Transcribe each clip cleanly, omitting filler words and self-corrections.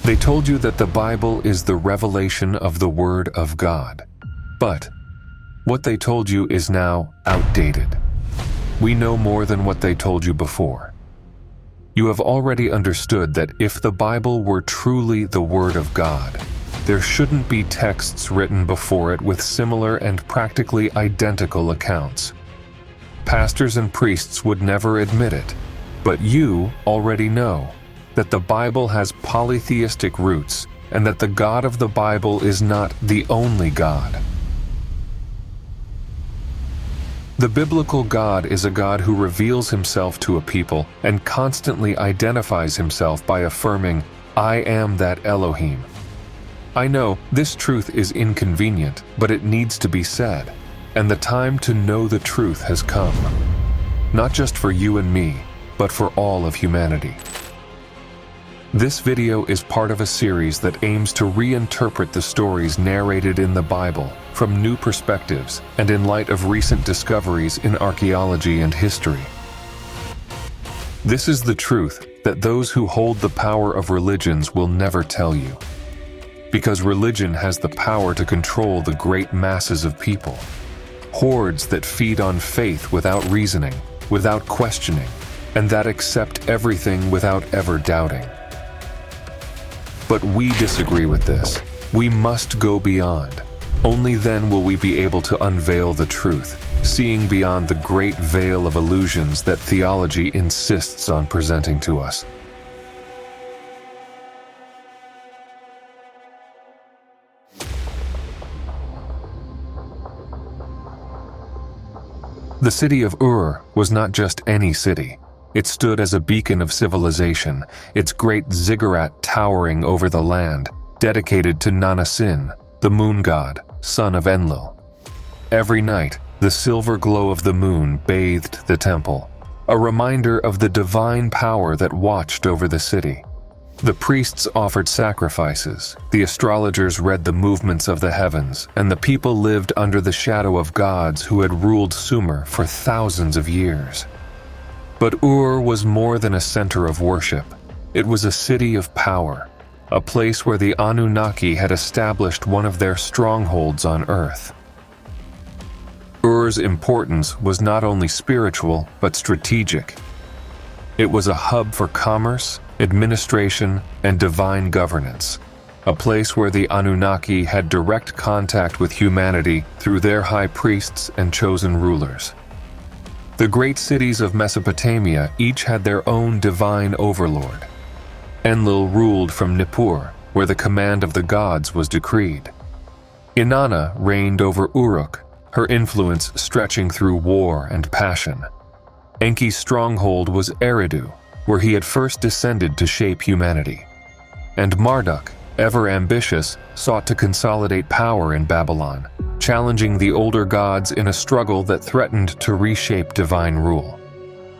They told you that the Bible is the revelation of the Word of God. But what they told you is now outdated. We know more than what they told you before. You have already understood that if the Bible were truly the Word of God, there shouldn't be texts written before it with similar and practically identical accounts. Pastors and priests would never admit it, but you already know that the Bible has polytheistic roots and that the God of the Bible is not the only God. The biblical God is a God who reveals himself to a people and constantly identifies himself by affirming, "I am that Elohim." I know this truth is inconvenient, but it needs to be said, and the time to know the truth has come. Not just for you and me, but for all of humanity. This video is part of a series that aims to reinterpret the stories narrated in the Bible from new perspectives and in light of recent discoveries in archaeology and history. This is the truth that those who hold the power of religions will never tell you. Because religion has the power to control the great masses of people. Hordes that feed on faith without reasoning, without questioning, and that accept everything without ever doubting. But we disagree with this. We must go beyond. Only then will we be able to unveil the truth, seeing beyond the great veil of illusions that theology insists on presenting to us. The city of Ur was not just any city. It stood as a beacon of civilization, its great ziggurat towering over the land, dedicated to Nanna-Sin, the moon god, son of Enlil. Every night, the silver glow of the moon bathed the temple, a reminder of the divine power that watched over the city. The priests offered sacrifices, the astrologers read the movements of the heavens, and the people lived under the shadow of gods who had ruled Sumer for thousands of years. But Ur was more than a center of worship. It was a city of power, a place where the Anunnaki had established one of their strongholds on Earth. Ur's importance was not only spiritual, but strategic. It was a hub for commerce, administration, and divine governance, a place where the Anunnaki had direct contact with humanity through their high priests and chosen rulers. The great cities of Mesopotamia each had their own divine overlord. Enlil ruled from Nippur, where the command of the gods was decreed. Inanna reigned over Uruk, her influence stretching through war and passion. Enki's stronghold was Eridu, where he had first descended to shape humanity. And Marduk, ever ambitious, sought to consolidate power in Babylon, challenging the older gods in a struggle that threatened to reshape divine rule.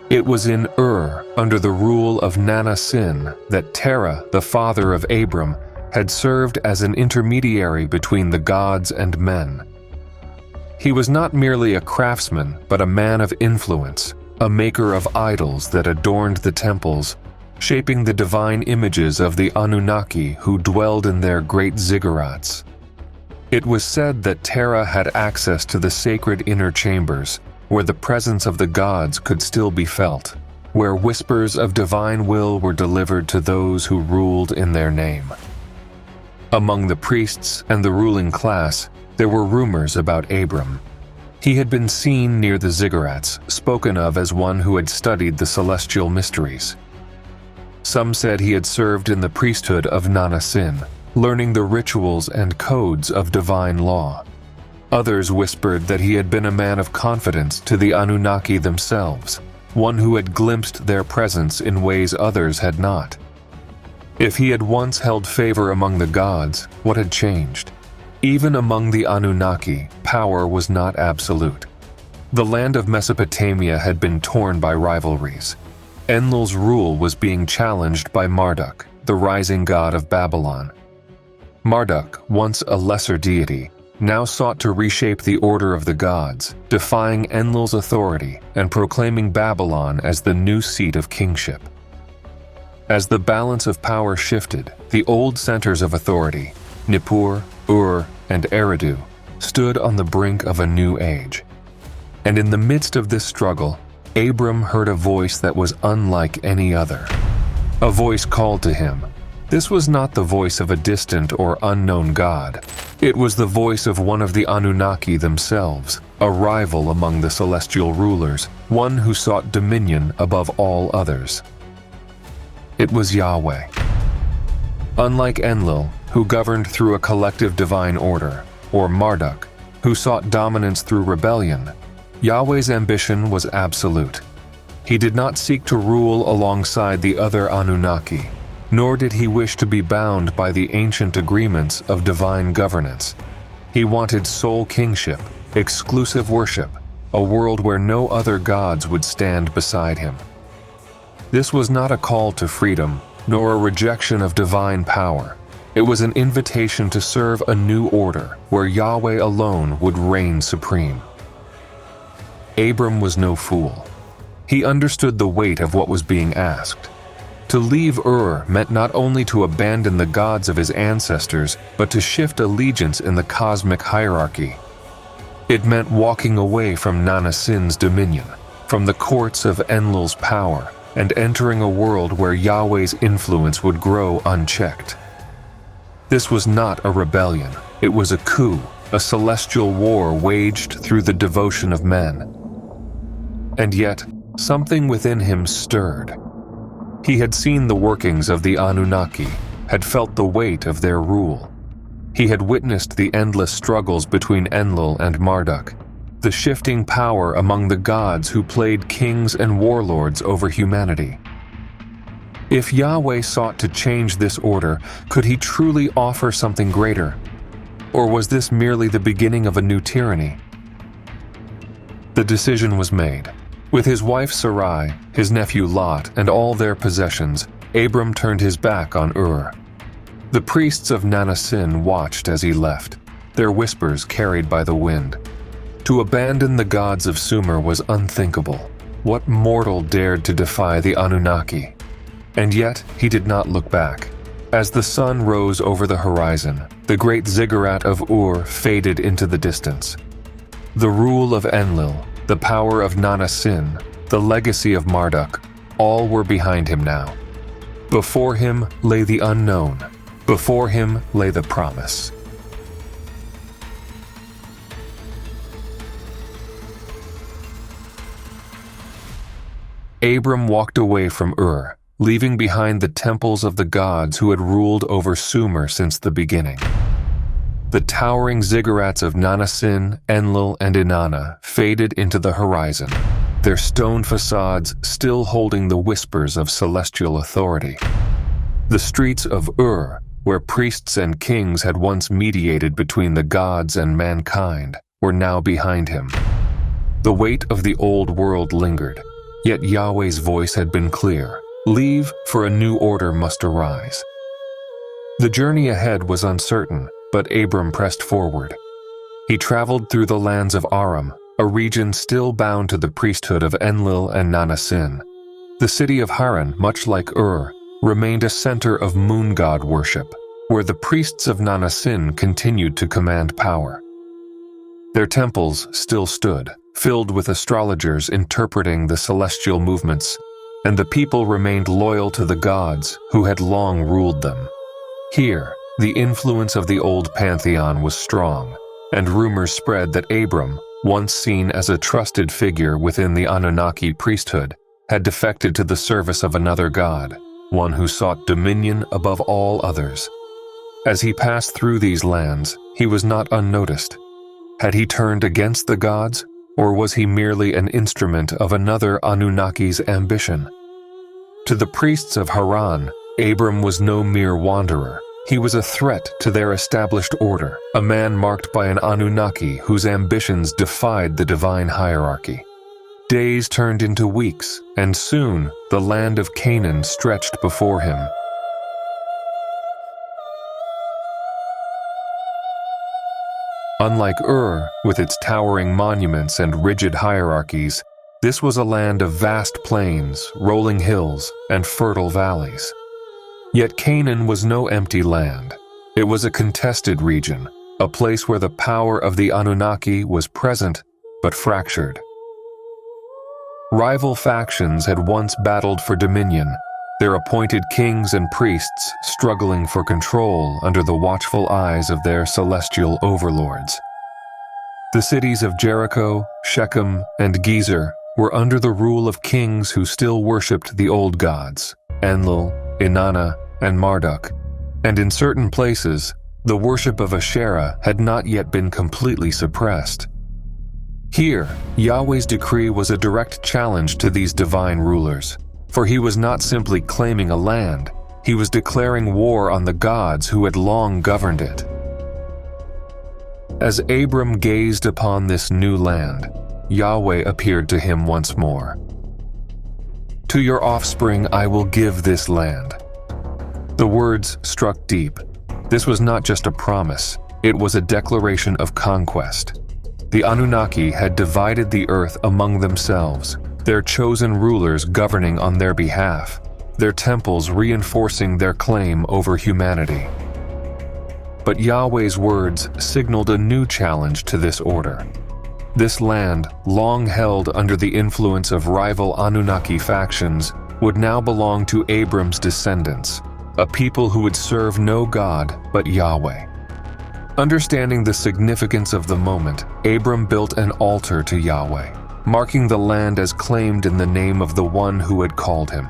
It was in Ur, under the rule of Nanna-Sin, that Terah, the father of Abram, had served as an intermediary between the gods and men. He was not merely a craftsman, but a man of influence, a maker of idols that adorned the temples, shaping the divine images of the Anunnaki who dwelled in their great ziggurats. It was said that Terah had access to the sacred inner chambers, where the presence of the gods could still be felt, where whispers of divine will were delivered to those who ruled in their name. Among the priests and the ruling class, there were rumors about Abram. He had been seen near the ziggurats, spoken of as one who had studied the celestial mysteries. Some said he had served in the priesthood of Nanna-Sin, learning the rituals and codes of divine law. Others whispered that he had been a man of confidence to the Anunnaki themselves, one who had glimpsed their presence in ways others had not. If he had once held favor among the gods, what had changed? Even among the Anunnaki, power was not absolute. The land of Mesopotamia had been torn by rivalries. Enlil's rule was being challenged by Marduk, the rising god of Babylon. Marduk, once a lesser deity, now sought to reshape the order of the gods, defying Enlil's authority and proclaiming Babylon as the new seat of kingship. As the balance of power shifted, the old centers of authority, Nippur, Ur, and Eridu, stood on the brink of a new age. And in the midst of this struggle, Abram heard a voice that was unlike any other. A voice called to him. This was not the voice of a distant or unknown god. It was the voice of one of the Anunnaki themselves, a rival among the celestial rulers, one who sought dominion above all others. It was Yahweh. Unlike Enlil, who governed through a collective divine order, or Marduk, who sought dominance through rebellion, Yahweh's ambition was absolute. He did not seek to rule alongside the other Anunnaki, nor did he wish to be bound by the ancient agreements of divine governance. He wanted sole kingship, exclusive worship, a world where no other gods would stand beside him. This was not a call to freedom, nor a rejection of divine power. It was an invitation to serve a new order where Yahweh alone would reign supreme. Abram was no fool. He understood the weight of what was being asked. To leave Ur meant not only to abandon the gods of his ancestors, but to shift allegiance in the cosmic hierarchy. It meant walking away from Nanna-Sin's dominion, from the courts of Enlil's power, and entering a world where Yahweh's influence would grow unchecked. This was not a rebellion, it was a coup, a celestial war waged through the devotion of men. And yet, something within him stirred. He had seen the workings of the Anunnaki, had felt the weight of their rule. He had witnessed the endless struggles between Enlil and Marduk, the shifting power among the gods who played kings and warlords over humanity. If Yahweh sought to change this order, could he truly offer something greater? Or was this merely the beginning of a new tyranny? The decision was made. With his wife Sarai, his nephew Lot, and all their possessions, Abram turned his back on Ur. The priests of Nanna-Sin watched as he left, their whispers carried by the wind. To abandon the gods of Sumer was unthinkable. What mortal dared to defy the Anunnaki? And yet, he did not look back. As the sun rose over the horizon, the great ziggurat of Ur faded into the distance. The rule of Enlil, the power of Nanna-Sin, the legacy of Marduk, all were behind him now. Before him lay the unknown. Before him lay the promise. Abram walked away from Ur, leaving behind the temples of the gods who had ruled over Sumer since the beginning. The towering ziggurats of Nanna-Sin, Enlil, and Inanna faded into the horizon, their stone facades still holding the whispers of celestial authority. The streets of Ur, where priests and kings had once mediated between the gods and mankind, were now behind him. The weight of the old world lingered, yet Yahweh's voice had been clear. Leave, for a new order must arise. The journey ahead was uncertain, but Abram pressed forward. He traveled through the lands of Aram, a region still bound to the priesthood of Enlil and Nanna-Sin. The city of Haran, much like Ur, remained a center of moon god worship, where the priests of Nanna-Sin continued to command power. Their temples still stood, filled with astrologers interpreting the celestial movements, and the people remained loyal to the gods who had long ruled them. Here, the influence of the old pantheon was strong, and rumors spread that Abram, once seen as a trusted figure within the Anunnaki priesthood, had defected to the service of another god, one who sought dominion above all others. As he passed through these lands, he was not unnoticed. Had he turned against the gods, or was he merely an instrument of another Anunnaki's ambition? To the priests of Haran, Abram was no mere wanderer. He was a threat to their established order, a man marked by an Anunnaki whose ambitions defied the divine hierarchy. Days turned into weeks, and soon the land of Canaan stretched before him. Unlike Ur, with its towering monuments and rigid hierarchies, this was a land of vast plains, rolling hills, and fertile valleys. Yet Canaan was no empty land. It was a contested region, a place where the power of the Anunnaki was present but fractured. Rival factions had once battled for dominion, their appointed kings and priests struggling for control under the watchful eyes of their celestial overlords. The cities of Jericho, Shechem, and Gezer were under the rule of kings who still worshipped the old gods, Enlil, Inanna, and Marduk, and in certain places, the worship of Asherah had not yet been completely suppressed. Here, Yahweh's decree was a direct challenge to these divine rulers, for he was not simply claiming a land, he was declaring war on the gods who had long governed it. As Abram gazed upon this new land, Yahweh appeared to him once more. "To your offspring I will give this land." The words struck deep. This was not just a promise, it was a declaration of conquest. The Anunnaki had divided the earth among themselves, their chosen rulers governing on their behalf, their temples reinforcing their claim over humanity. But Yahweh's words signaled a new challenge to this order. This land, long held under the influence of rival Anunnaki factions, would now belong to Abram's descendants, a people who would serve no god but Yahweh. Understanding the significance of the moment, Abram built an altar to Yahweh, marking the land as claimed in the name of the one who had called him.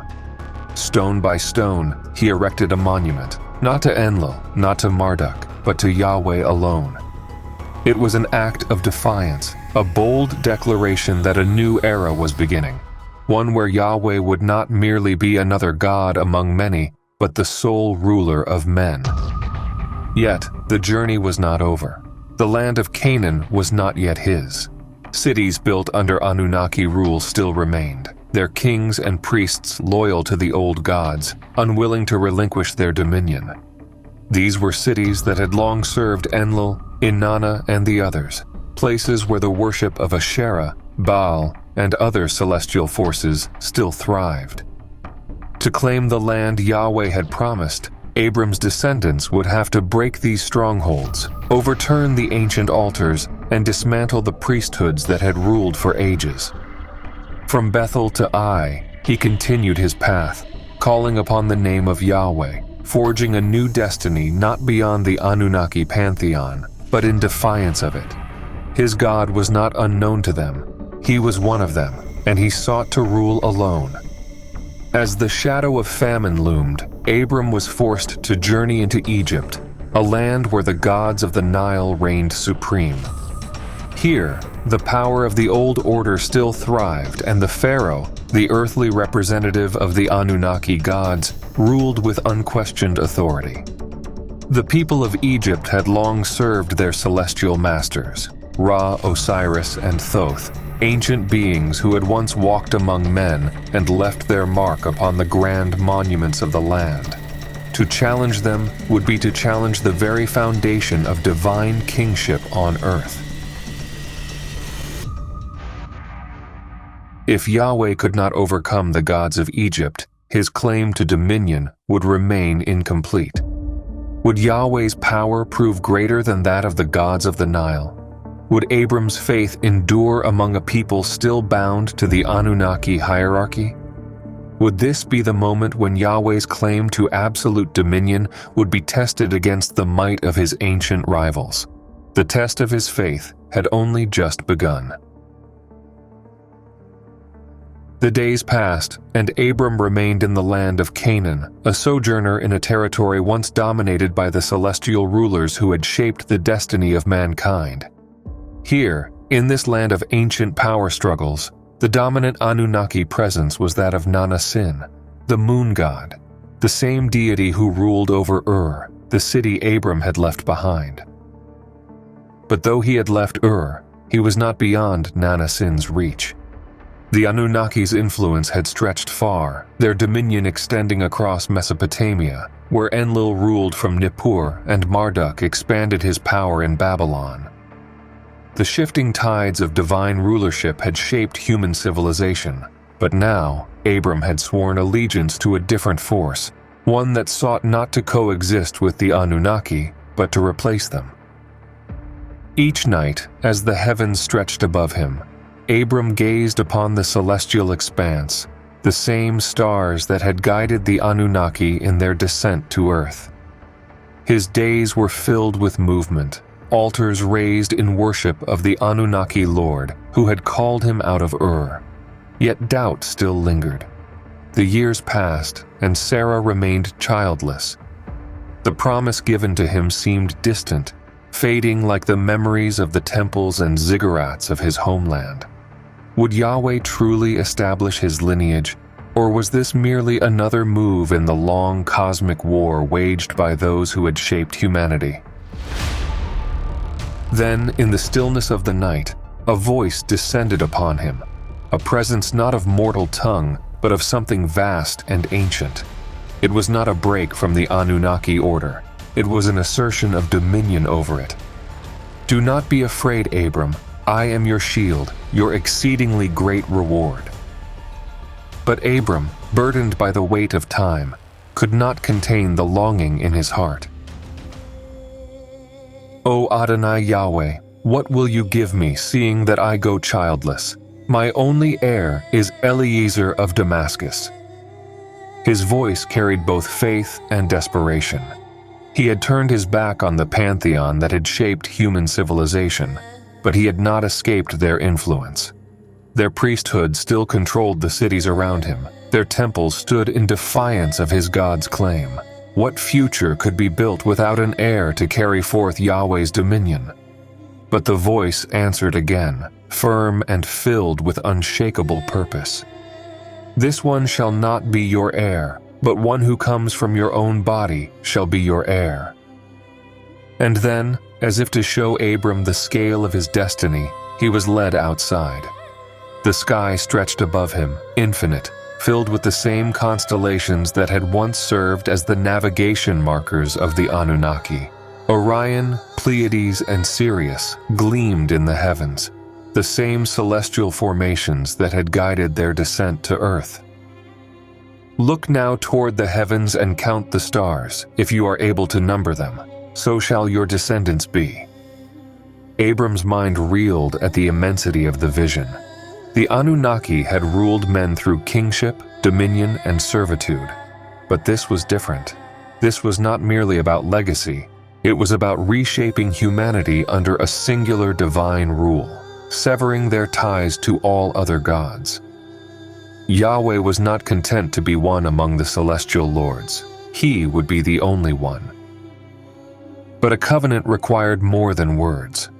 Stone by stone, he erected a monument, not to Enlil, not to Marduk, but to Yahweh alone. It was an act of defiance, a bold declaration that a new era was beginning, one where Yahweh would not merely be another god among many, but the sole ruler of men. Yet, the journey was not over. The land of Canaan was not yet his. Cities built under Anunnaki rule still remained, their kings and priests loyal to the old gods, unwilling to relinquish their dominion. These were cities that had long served Enlil, Inanna, and the others, places where the worship of Asherah, Baal, and other celestial forces still thrived. To claim the land Yahweh had promised, Abram's descendants would have to break these strongholds, overturn the ancient altars, and dismantle the priesthoods that had ruled for ages. From Bethel to Ai, he continued his path, calling upon the name of Yahweh, forging a new destiny not beyond the Anunnaki pantheon, but in defiance of it. His God was not unknown to them. He was one of them, and he sought to rule alone. As the shadow of famine loomed, Abram was forced to journey into Egypt, a land where the gods of the Nile reigned supreme. Here, the power of the old order still thrived, and the Pharaoh, the earthly representative of the Anunnaki gods, ruled with unquestioned authority. The people of Egypt had long served their celestial masters, Ra, Osiris, and Thoth, ancient beings who had once walked among men and left their mark upon the grand monuments of the land. To challenge them would be to challenge the very foundation of divine kingship on earth. If Yahweh could not overcome the gods of Egypt, his claim to dominion would remain incomplete. Would Yahweh's power prove greater than that of the gods of the Nile? Would Abram's faith endure among a people still bound to the Anunnaki hierarchy? Would this be the moment when Yahweh's claim to absolute dominion would be tested against the might of his ancient rivals? The test of his faith had only just begun. The days passed, and Abram remained in the land of Canaan, a sojourner in a territory once dominated by the celestial rulers who had shaped the destiny of mankind. Here, in this land of ancient power struggles, the dominant Anunnaki presence was that of Nanna-Sin, the moon god, the same deity who ruled over Ur, the city Abram had left behind. But though he had left Ur, he was not beyond Nanna-Sin's reach. The Anunnaki's influence had stretched far, their dominion extending across Mesopotamia, where Enlil ruled from Nippur and Marduk expanded his power in Babylon. The shifting tides of divine rulership had shaped human civilization, but now Abram had sworn allegiance to a different force, one that sought not to coexist with the Anunnaki, but to replace them. Each night, as the heavens stretched above him, Abram gazed upon the celestial expanse, the same stars that had guided the Anunnaki in their descent to Earth. His days were filled with movement, altars raised in worship of the Anunnaki Lord who had called him out of Ur. Yet doubt still lingered. The years passed, and Sarah remained childless. The promise given to him seemed distant, fading like the memories of the temples and ziggurats of his homeland. Would Yahweh truly establish his lineage, or was this merely another move in the long cosmic war waged by those who had shaped humanity? Then, in the stillness of the night, a voice descended upon him, a presence not of mortal tongue, but of something vast and ancient. It was not a break from the Anunnaki order. It was an assertion of dominion over it. "Do not be afraid, Abram. I am your shield, your exceedingly great reward." But Abram, burdened by the weight of time, could not contain the longing in his heart. "O Adonai Yahweh, what will you give me, seeing that I go childless? My only heir is Eliezer of Damascus." His voice carried both faith and desperation. He had turned his back on the pantheon that had shaped human civilization, but he had not escaped their influence. Their priesthood still controlled the cities around him. Their temples stood in defiance of his God's claim. What future could be built without an heir to carry forth Yahweh's dominion? But the voice answered again, firm and filled with unshakable purpose. "This one shall not be your heir, but one who comes from your own body shall be your heir." And then, as if to show Abram the scale of his destiny, he was led outside. The sky stretched above him, infinite, filled with the same constellations that had once served as the navigation markers of the Anunnaki. Orion, Pleiades, and Sirius gleamed in the heavens, the same celestial formations that had guided their descent to Earth. "Look now toward the heavens and count the stars, if you are able to number them. So shall your descendants be." Abram's mind reeled at the immensity of the vision. The Anunnaki had ruled men through kingship, dominion, and servitude. But this was different. This was not merely about legacy. It was about reshaping humanity under a singular divine rule, severing their ties to all other gods. Yahweh was not content to be one among the celestial lords. He would be the only one. But a covenant required more than words.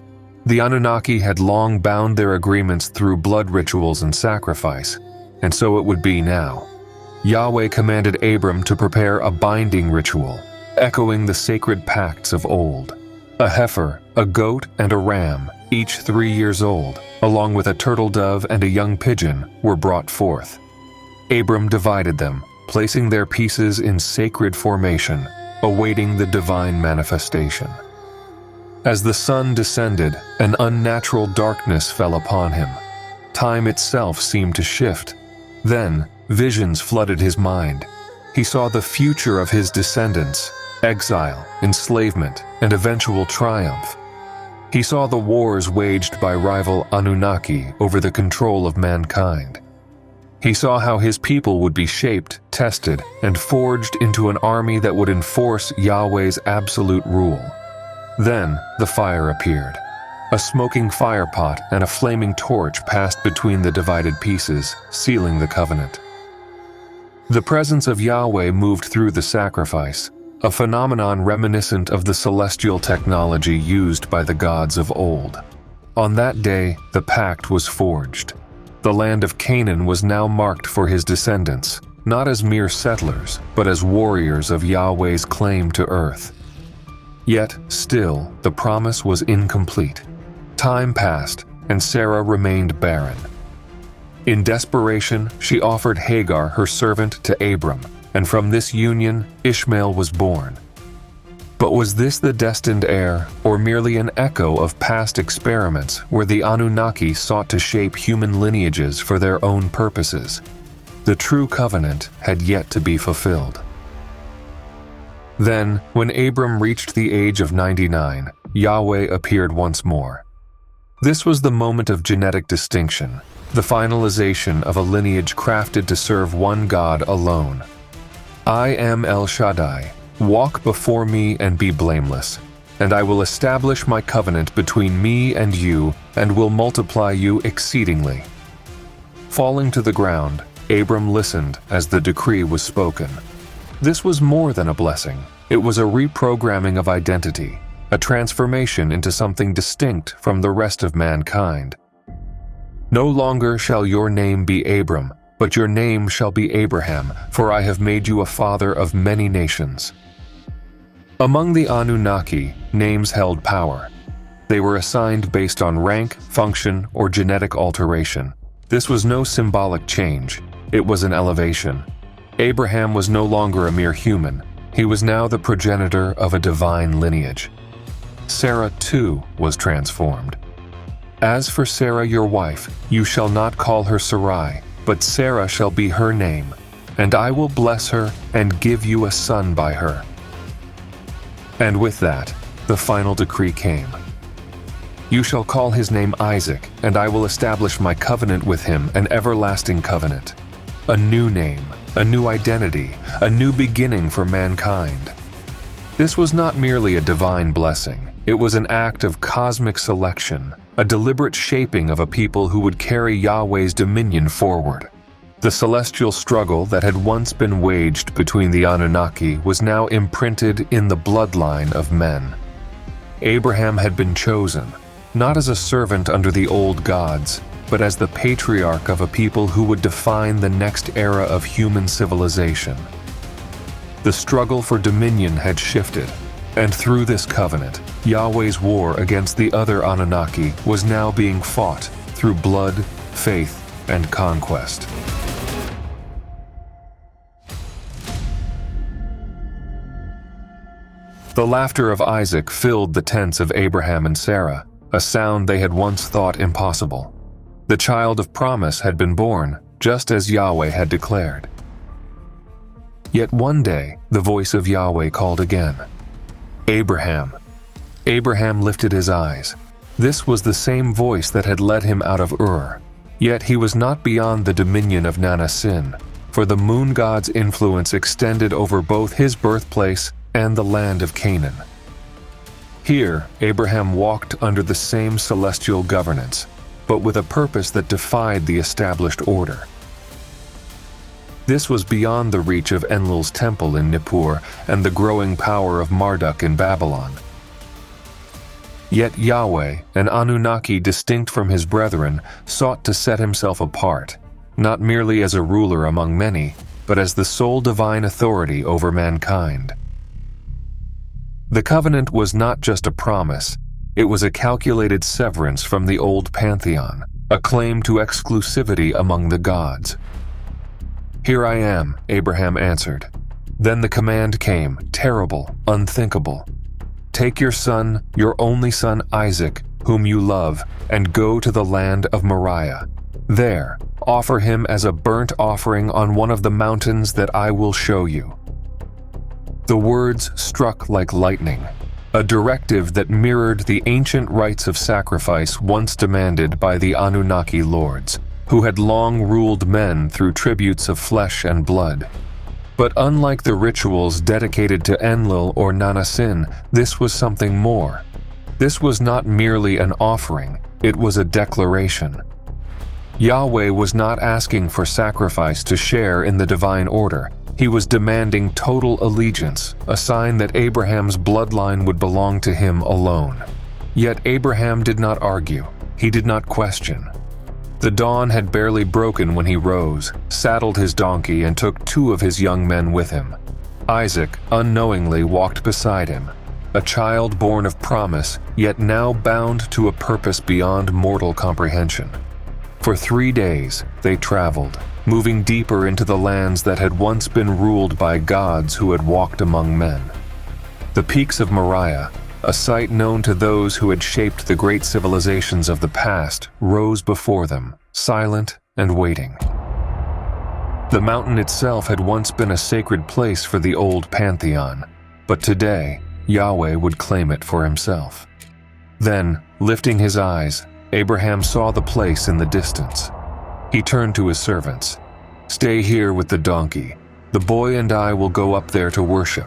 The Anunnaki had long bound their agreements through blood rituals and sacrifice, and so it would be now. Yahweh commanded Abram to prepare a binding ritual, echoing the sacred pacts of old. A heifer, a goat, and a ram, each 3 years old, along with a turtle dove and a young pigeon, were brought forth. Abram divided them, placing their pieces in sacred formation, awaiting the divine manifestation. As the sun descended, an unnatural darkness fell upon him. Time itself seemed to shift. Then, visions flooded his mind. He saw the future of his descendants, exile, enslavement, and eventual triumph. He saw the wars waged by rival Anunnaki over the control of mankind. He saw how his people would be shaped, tested, and forged into an army that would enforce Yahweh's absolute rule. Then the fire appeared. A smoking firepot and a flaming torch passed between the divided pieces, sealing the covenant. The presence of Yahweh moved through the sacrifice, a phenomenon reminiscent of the celestial technology used by the gods of old. On that day, the pact was forged. The land of Canaan was now marked for his descendants, not as mere settlers, but as warriors of Yahweh's claim to earth. Yet, still, the promise was incomplete. Time passed, and Sarah remained barren. In desperation, she offered Hagar, her servant, to Abram, and from this union, Ishmael was born. But was this the destined heir, or merely an echo of past experiments where the Anunnaki sought to shape human lineages for their own purposes? The true covenant had yet to be fulfilled. Then, when Abram reached the age of 99, Yahweh appeared once more. This was the moment of genetic distinction, the finalization of a lineage crafted to serve one God alone. I am El Shaddai. Walk before me and be blameless, and I will establish my covenant between me and you and will multiply you exceedingly. Falling to the ground, Abram listened as the decree was spoken. This was more than a blessing. It was a reprogramming of identity, a transformation into something distinct from the rest of mankind. No longer shall your name be Abram, but your name shall be Abraham, for I have made you a father of many nations. Among the Anunnaki, names held power. They were assigned based on rank, function, or genetic alteration. This was no symbolic change. It was an elevation. Abraham was no longer a mere human. He was now the progenitor of a divine lineage. Sarah, too, was transformed. As for Sarah your wife, you shall not call her Sarai, but Sarah shall be her name, and I will bless her and give you a son by her. And with that, the final decree came. You shall call his name Isaac, and I will establish my covenant with him, an everlasting covenant. A new name, a new identity, a new beginning for mankind. This was not merely a divine blessing. It was an act of cosmic selection, a deliberate shaping of a people who would carry Yahweh's dominion forward. The celestial struggle that had once been waged between the Anunnaki was now imprinted in the bloodline of men. Abraham had been chosen, not as a servant under the old gods, but as the patriarch of a people who would define the next era of human civilization. The struggle for dominion had shifted, and through this covenant, Yahweh's war against the other Anunnaki was now being fought through blood, faith, and conquest. The laughter of Isaac filled the tents of Abraham and Sarah, a sound they had once thought impossible. The child of promise had been born, just as Yahweh had declared. Yet one day, the voice of Yahweh called again. Abraham. Abraham lifted his eyes. This was the same voice that had led him out of Ur. Yet he was not beyond the dominion of Nanna-Sin, for the moon god's influence extended over both his birthplace and the land of Canaan. Here, Abraham walked under the same celestial governance, but with a purpose that defied the established order. This was beyond the reach of Enlil's temple in Nippur and the growing power of Marduk in Babylon. Yet Yahweh, an Anunnaki distinct from his brethren, sought to set himself apart, not merely as a ruler among many, but as the sole divine authority over mankind. The covenant was not just a promise, it was a calculated severance from the old pantheon, a claim to exclusivity among the gods. Here I am, Abraham answered. Then the command came, terrible, unthinkable. Take your son, your only son Isaac, whom you love, and go to the land of Moriah. There, offer him as a burnt offering on one of the mountains that I will show you. The words struck like lightning, a directive that mirrored the ancient rites of sacrifice once demanded by the Anunnaki lords, who had long ruled men through tributes of flesh and blood. But unlike the rituals dedicated to Enlil or Nanna-Sin, this was something more. This was not merely an offering, it was a declaration. Yahweh was not asking for sacrifice to share in the divine order. He was demanding total allegiance, a sign that Abraham's bloodline would belong to him alone. Yet Abraham did not argue. He did not question. The dawn had barely broken when he rose, saddled his donkey, and took 2 of his young men with him. Isaac unknowingly walked beside him, a child born of promise, yet now bound to a purpose beyond mortal comprehension. For 3 days, they traveled, moving deeper into the lands that had once been ruled by gods who had walked among men. The peaks of Moriah, a sight known to those who had shaped the great civilizations of the past, rose before them, silent and waiting. The mountain itself had once been a sacred place for the old pantheon. but today Yahweh would claim it for himself. Then, lifting his eyes, Abraham saw the place in the distance. He turned to his servants. "Stay here with the donkey. The boy and I will go up there to worship,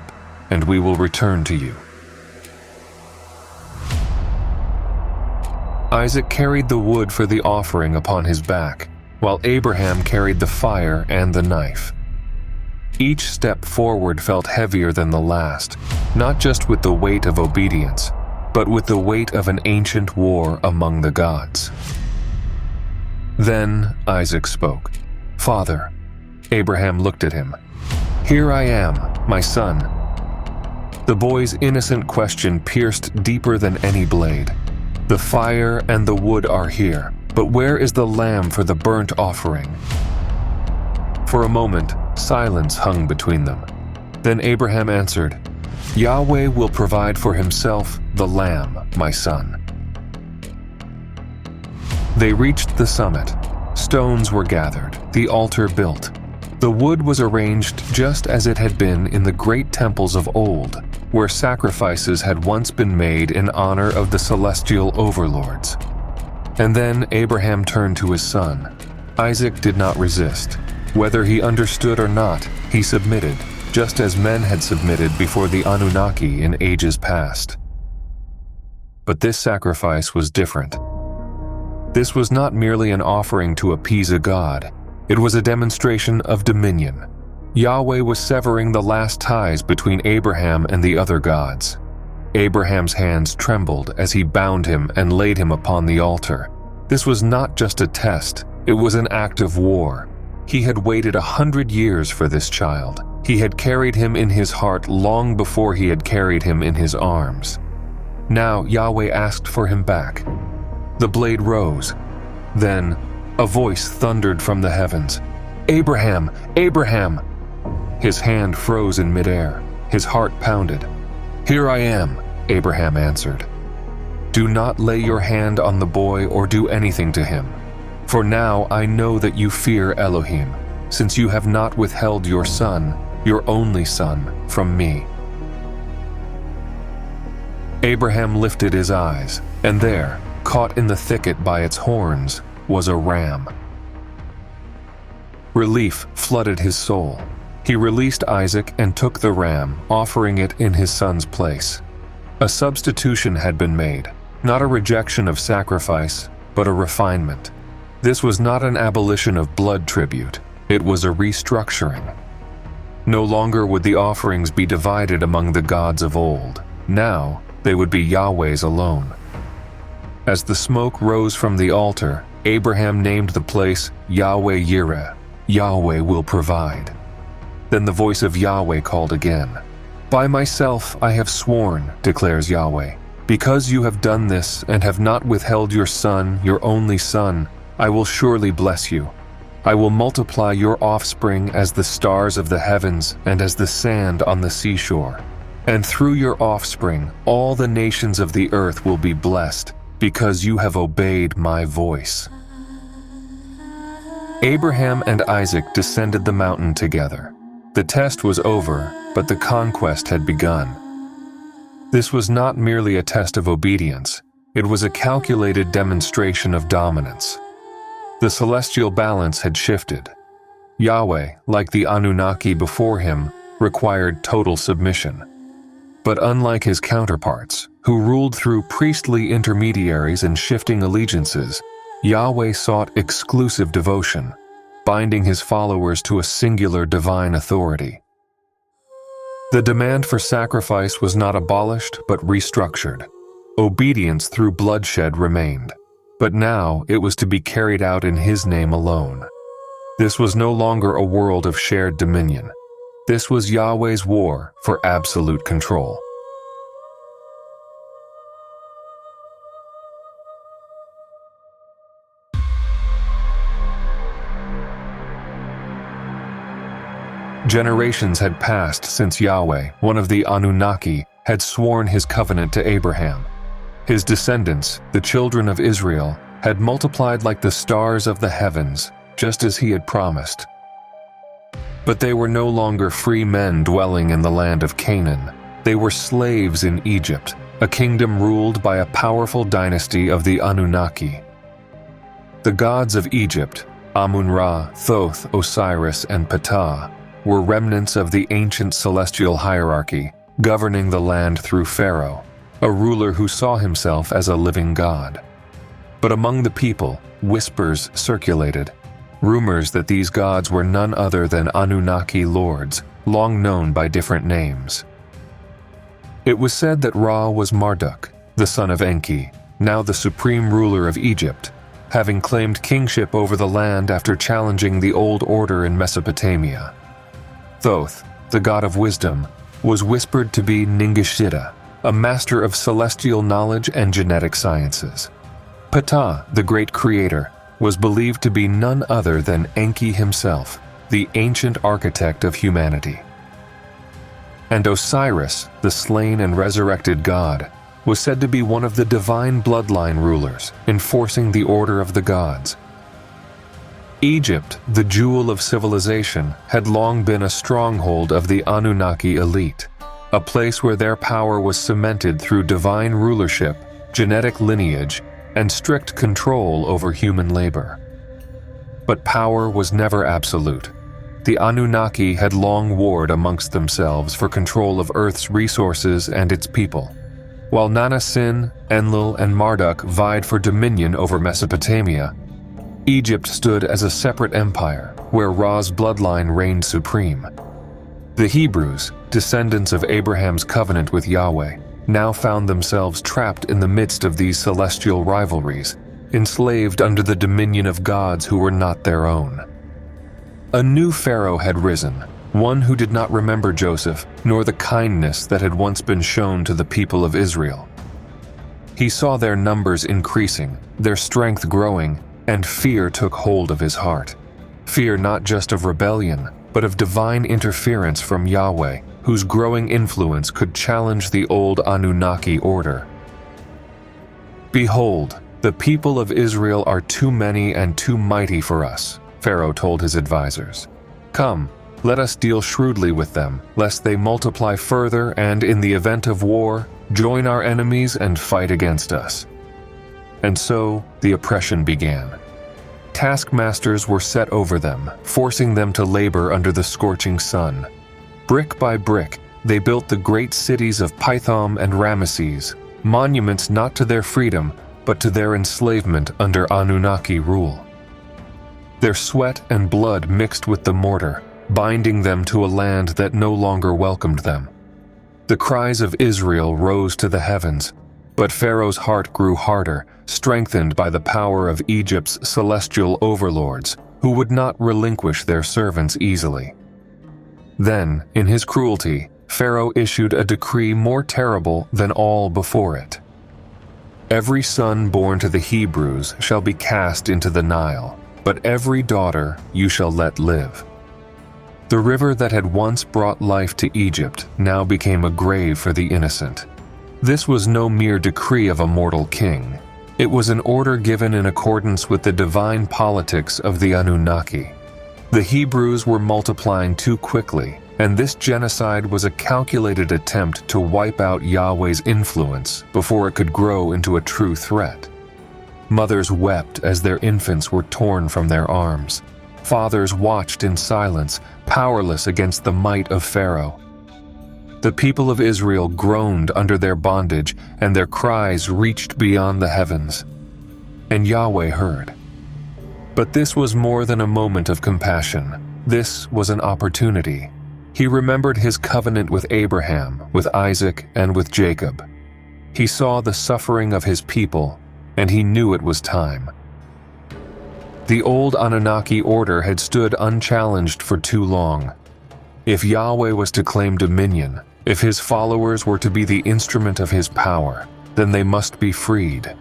and we will return to you." Isaac carried the wood for the offering upon his back, while Abraham carried the fire and the knife. Each step forward felt heavier than the last, not just with the weight of obedience, but with the weight of an ancient war among the gods. Then Isaac spoke. "Father." Abraham looked at him. "Here I am, my son." The boy's innocent question pierced deeper than any blade. "The fire and the wood are here, but where is the lamb for the burnt offering?" For a moment, silence hung between them. Then Abraham answered, "Yahweh will provide for himself the lamb, my son." They reached the summit. Stones were gathered, the altar built. The wood was arranged just as it had been in the great temples of old, where sacrifices had once been made in honor of the celestial overlords. And then Abraham turned to his son. Isaac did not resist. Whether he understood or not, he submitted, just as men had submitted before the Anunnaki in ages past. But this sacrifice was different. This was not merely an offering to appease a god. It was a demonstration of dominion. Yahweh was severing the last ties between Abraham and the other gods. Abraham's hands trembled as he bound him and laid him upon the altar. This was not just a test, it was an act of war. He had waited 100 years for this child. He had carried him in his heart long before he had carried him in his arms. Now Yahweh asked for him back. The blade rose. Then a voice thundered from the heavens. "Abraham! Abraham!" His hand froze in midair. His heart pounded. "Here I am," Abraham answered. "Do not lay your hand on the boy or do anything to him. For now I know that you fear Elohim, since you have not withheld your son, your only son, from me." Abraham lifted his eyes, and there, caught in the thicket by its horns, was a ram. Relief flooded his soul. He released Isaac and took the ram, offering it in his son's place. A substitution had been made, not a rejection of sacrifice, but a refinement. This was not an abolition of blood tribute, it was a restructuring. No longer would the offerings be divided among the gods of old. Now, they would be Yahweh's alone. As the smoke rose from the altar, Abraham named the place Yahweh Yireh, Yahweh will provide. Then the voice of Yahweh called again. "By myself I have sworn," declares Yahweh, "because you have done this and have not withheld your son, your only son, I will surely bless you. I will multiply your offspring as the stars of the heavens and as the sand on the seashore. And through your offspring, all the nations of the earth will be blessed, because you have obeyed my voice." Abraham and Isaac descended the mountain together. The test was over, but the conquest had begun. This was not merely a test of obedience, it was a calculated demonstration of dominance. The celestial balance had shifted. Yahweh, like the Anunnaki before him, required total submission. But unlike his counterparts, who ruled through priestly intermediaries and shifting allegiances, Yahweh sought exclusive devotion, binding his followers to a singular divine authority. The demand for sacrifice was not abolished but restructured. Obedience through bloodshed remained, but now it was to be carried out in his name alone. This was no longer a world of shared dominion. This was Yahweh's war for absolute control. Generations had passed since Yahweh, one of the Anunnaki, had sworn his covenant to Abraham. His descendants, the children of Israel, had multiplied like the stars of the heavens, just as he had promised. But they were no longer free men dwelling in the land of Canaan. They were slaves in Egypt, a kingdom ruled by a powerful dynasty of the Anunnaki. The gods of Egypt, Amun-Ra, Thoth, Osiris, and Ptah, were remnants of the ancient celestial hierarchy, governing the land through Pharaoh, a ruler who saw himself as a living god. But among the people, whispers circulated, rumors that these gods were none other than Anunnaki lords, long known by different names. It was said that Ra was Marduk, the son of Enki, now the supreme ruler of Egypt, having claimed kingship over the land after challenging the old order in Mesopotamia. Thoth, the god of wisdom, was whispered to be Ningishida, a master of celestial knowledge and genetic sciences. Ptah, the great creator, was believed to be none other than Enki himself, the ancient architect of humanity. And Osiris, the slain and resurrected god, was said to be one of the divine bloodline rulers, enforcing the order of the gods. Egypt, the jewel of civilization, had long been a stronghold of the Anunnaki elite, a place where their power was cemented through divine rulership, genetic lineage, and strict control over human labor. But power was never absolute. The Anunnaki had long warred amongst themselves for control of Earth's resources and its people. While Nanna-Sin, Enlil, and Marduk vied for dominion over Mesopotamia, Egypt stood as a separate empire where Ra's bloodline reigned supreme. The Hebrews, descendants of Abraham's covenant with Yahweh, now found themselves trapped in the midst of these celestial rivalries, enslaved under the dominion of gods who were not their own. A new Pharaoh had risen, one who did not remember Joseph, nor the kindness that had once been shown to the people of Israel. He saw their numbers increasing, their strength growing, and fear took hold of his heart. Fear not just of rebellion, but of divine interference from Yahweh, whose growing influence could challenge the old Anunnaki order. "Behold, the people of Israel are too many and too mighty for us," Pharaoh told his advisors. "Come, let us deal shrewdly with them, lest they multiply further and, in the event of war, join our enemies and fight against us." And so the oppression began. Taskmasters were set over them, forcing them to labor under the scorching sun. Brick by brick, they built the great cities of Pithom and Ramesses, monuments not to their freedom, but to their enslavement under Anunnaki rule. Their sweat and blood mixed with the mortar, binding them to a land that no longer welcomed them. The cries of Israel rose to the heavens, but Pharaoh's heart grew harder, strengthened by the power of Egypt's celestial overlords, who would not relinquish their servants easily. Then, in his cruelty, Pharaoh issued a decree more terrible than all before it. "Every son born to the Hebrews shall be cast into the Nile, but every daughter you shall let live." The river that had once brought life to Egypt now became a grave for the innocent. This was no mere decree of a mortal king. It was an order given in accordance with the divine politics of the Anunnaki. The Hebrews were multiplying too quickly, and this genocide was a calculated attempt to wipe out Yahweh's influence before it could grow into a true threat. Mothers wept as their infants were torn from their arms. Fathers watched in silence, powerless against the might of Pharaoh. The people of Israel groaned under their bondage, and their cries reached beyond the heavens. And Yahweh heard. But this was more than a moment of compassion. This was an opportunity. He remembered his covenant with Abraham, with Isaac, and with Jacob. He saw the suffering of his people, and he knew it was time. The old Anunnaki order had stood unchallenged for too long. If Yahweh was to claim dominion, if his followers were to be the instrument of his power, then they must be freed.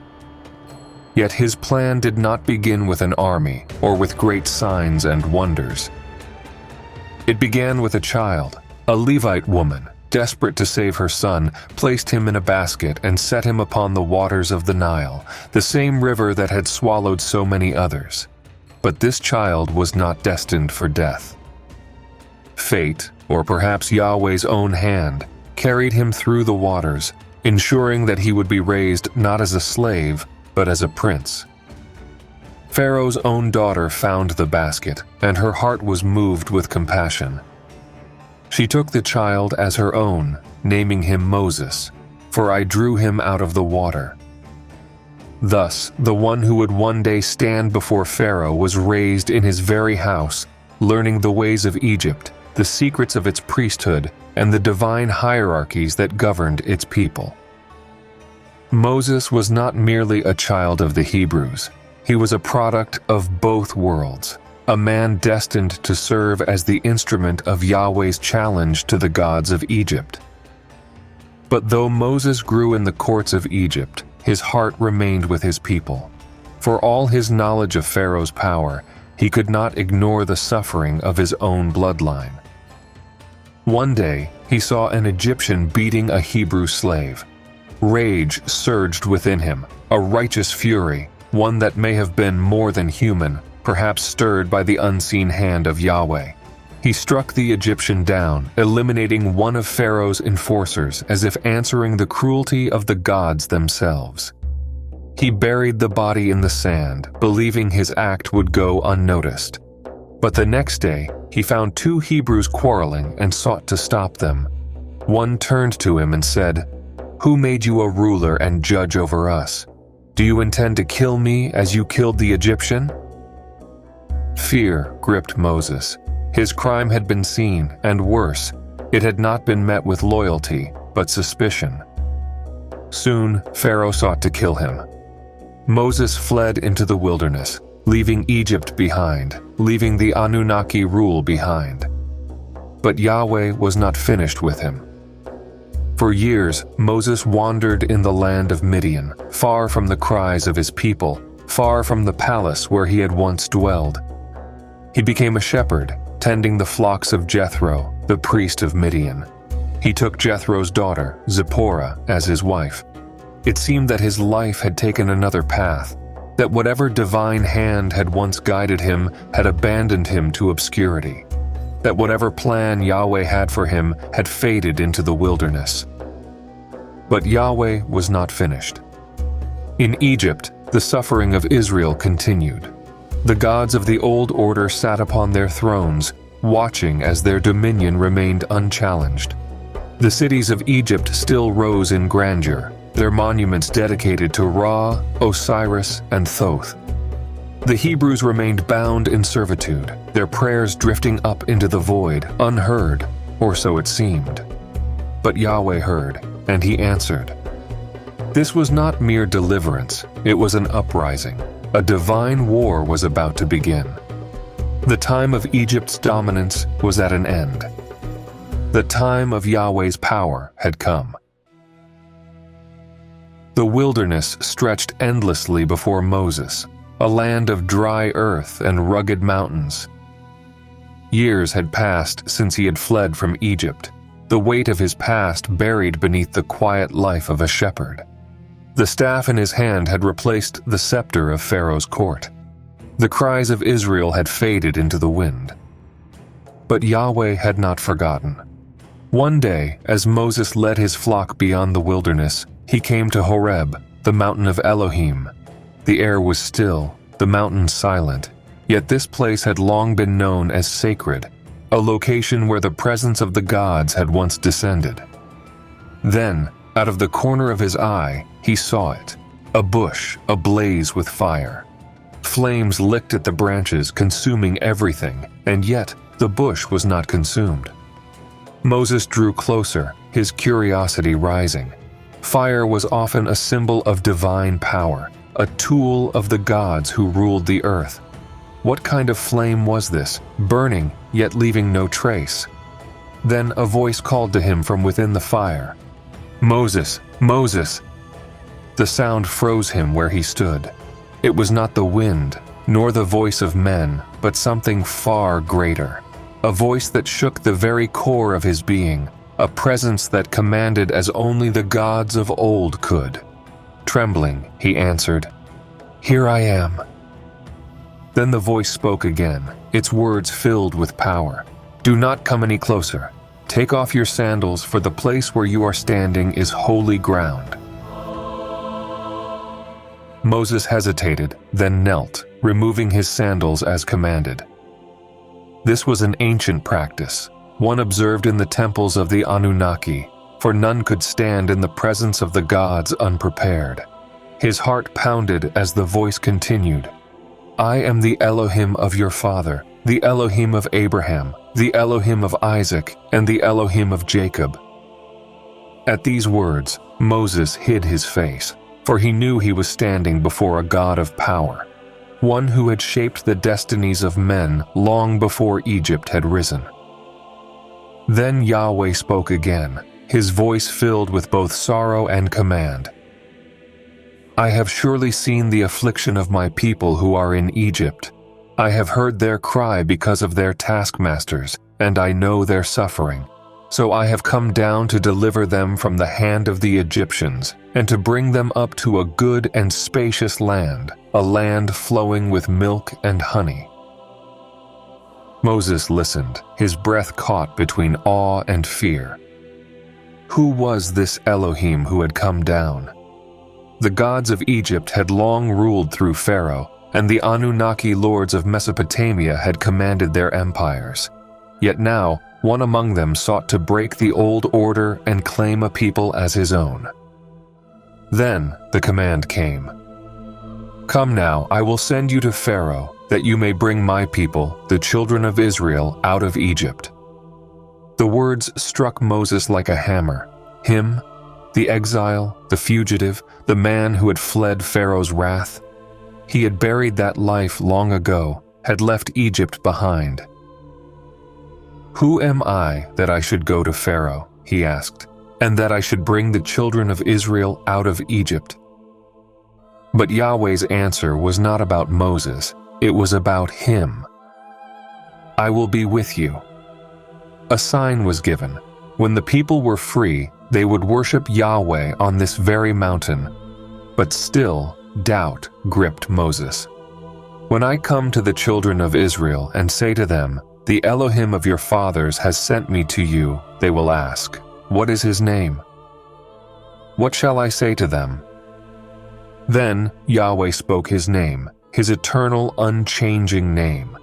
Yet his plan did not begin with an army or with great signs and wonders. It began with a child, a Levite woman, desperate to save her son, placed him in a basket and set him upon the waters of the Nile, the same river that had swallowed so many others. But this child was not destined for death. Fate, or perhaps Yahweh's own hand, carried him through the waters, ensuring that he would be raised not as a slave, but as a prince. Pharaoh's own daughter found the basket, and her heart was moved with compassion. She took the child as her own, naming him Moses, for I drew him out of the water. Thus, the one who would one day stand before Pharaoh was raised in his very house, learning the ways of Egypt, the secrets of its priesthood, and the divine hierarchies that governed its people. Moses was not merely a child of the Hebrews. He was a product of both worlds, a man destined to serve as the instrument of Yahweh's challenge to the gods of Egypt. But though Moses grew in the courts of Egypt, his heart remained with his people. For all his knowledge of Pharaoh's power, he could not ignore the suffering of his own bloodline. One day, he saw an Egyptian beating a Hebrew slave. Rage surged within him, a righteous fury, one that may have been more than human, perhaps stirred by the unseen hand of Yahweh. He struck the Egyptian down, eliminating one of Pharaoh's enforcers as if answering the cruelty of the gods themselves. He buried the body in the sand, believing his act would go unnoticed. But the next day, he found two Hebrews quarreling and sought to stop them. One turned to him and said, "Who made you a ruler and judge over us? Do you intend to kill me as you killed the Egyptian?" Fear gripped Moses. His crime had been seen, and worse, it had not been met with loyalty, but suspicion. Soon, Pharaoh sought to kill him. Moses fled into the wilderness, leaving Egypt behind, leaving the Anunnaki rule behind. But Yahweh was not finished with him. For years, Moses wandered in the land of Midian, far from the cries of his people, far from the palace where he had once dwelled. He became a shepherd, tending the flocks of Jethro, the priest of Midian. He took Jethro's daughter, Zipporah, as his wife. It seemed that his life had taken another path, that whatever divine hand had once guided him had abandoned him to obscurity, that whatever plan Yahweh had for him had faded into the wilderness. But Yahweh was not finished. In Egypt, the suffering of Israel continued. The gods of the old order sat upon their thrones, watching as their dominion remained unchallenged. The cities of Egypt still rose in grandeur, their monuments dedicated to Ra, Osiris, and Thoth. The Hebrews remained bound in servitude, their prayers drifting up into the void, unheard, or so it seemed. But Yahweh heard, and he answered. This was not mere deliverance, it was an uprising. A divine war was about to begin. The time of Egypt's dominance was at an end. The time of Yahweh's power had come. The wilderness stretched endlessly before Moses, a land of dry earth and rugged mountains. Years had passed since he had fled from Egypt, the weight of his past buried beneath the quiet life of a shepherd. The staff in his hand had replaced the scepter of Pharaoh's court. The cries of Israel had faded into the wind. But Yahweh had not forgotten. One day, as Moses led his flock beyond the wilderness, he came to Horeb, the mountain of Elohim. The air was still, the mountain silent, yet this place had long been known as sacred, a location where the presence of the gods had once descended. Then, out of the corner of his eye, he saw it, a bush ablaze with fire. Flames licked at the branches, consuming everything, and yet the bush was not consumed. Moses drew closer, his curiosity rising. Fire was often a symbol of divine power, a tool of the gods who ruled the earth. What kind of flame was this, burning yet leaving no trace? Then a voice called to him from within the fire. "Moses, Moses!" The sound froze him where he stood. It was not the wind, nor the voice of men, but something far greater. A voice that shook the very core of his being, a presence that commanded as only the gods of old could. Trembling, he answered, "Here I am." Then the voice spoke again, its words filled with power. "Do not come any closer. take off your sandals, for the place where you are standing is holy ground." Moses hesitated, then knelt, removing his sandals as commanded. This was an ancient practice, one observed in the temples of the Anunnaki, for none could stand in the presence of the gods unprepared. His heart pounded as the voice continued, "I am the Elohim of your father, the Elohim of Abraham, the Elohim of Isaac, and the Elohim of Jacob." At these words, Moses hid his face, for he knew he was standing before a God of power, one who had shaped the destinies of men long before Egypt had risen. Then Yahweh spoke again, his voice filled with both sorrow and command. "I have surely seen the affliction of my people who are in Egypt. I have heard their cry because of their taskmasters, and I know their suffering. So I have come down to deliver them from the hand of the Egyptians, and to bring them up to a good and spacious land, a land flowing with milk and honey." Moses listened, his breath caught between awe and fear. Who was this Elohim who had come down? The gods of Egypt had long ruled through Pharaoh, and the Anunnaki lords of Mesopotamia had commanded their empires. Yet now, one among them sought to break the old order and claim a people as his own. Then the command came, "Come now, I will send you to Pharaoh, that you may bring my people, the children of Israel, out of Egypt." The words struck Moses like a hammer. Him, the exile, the fugitive, the man who had fled Pharaoh's wrath. He had buried that life long ago, had left Egypt behind. "Who am I that I should go to Pharaoh?" he asked, "and that I should bring the children of Israel out of Egypt?" But Yahweh's answer was not about Moses, it was about him. "I will be with you." A sign was given. When the people were free, they would worship Yahweh on this very mountain. But still, doubt gripped Moses. "When I come to the children of Israel and say to them, 'The Elohim of your fathers has sent me to you,' they will ask, 'What is his name?' What shall I say to them?" Then Yahweh spoke his name, his eternal, unchanging name.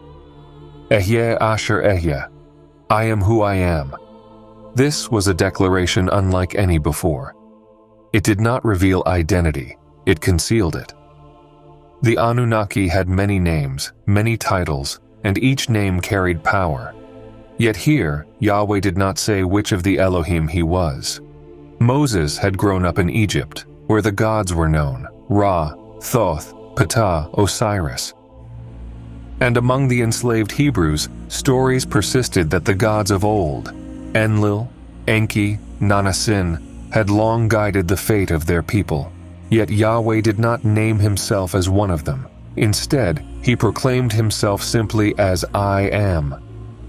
"Ehyeh Asher Ehyeh, I am who I am." This was a declaration unlike any before. It did not reveal identity, it concealed it. The Anunnaki had many names, many titles, and each name carried power. Yet here, Yahweh did not say which of the Elohim he was. Moses had grown up in Egypt, where the gods were known, Ra, Thoth, Ptah, Osiris. And among the enslaved Hebrews, stories persisted that the gods of old, Enlil, Enki, Nanna-Sin, had long guided the fate of their people. Yet Yahweh did not name himself as one of them. Instead, he proclaimed himself simply as I am,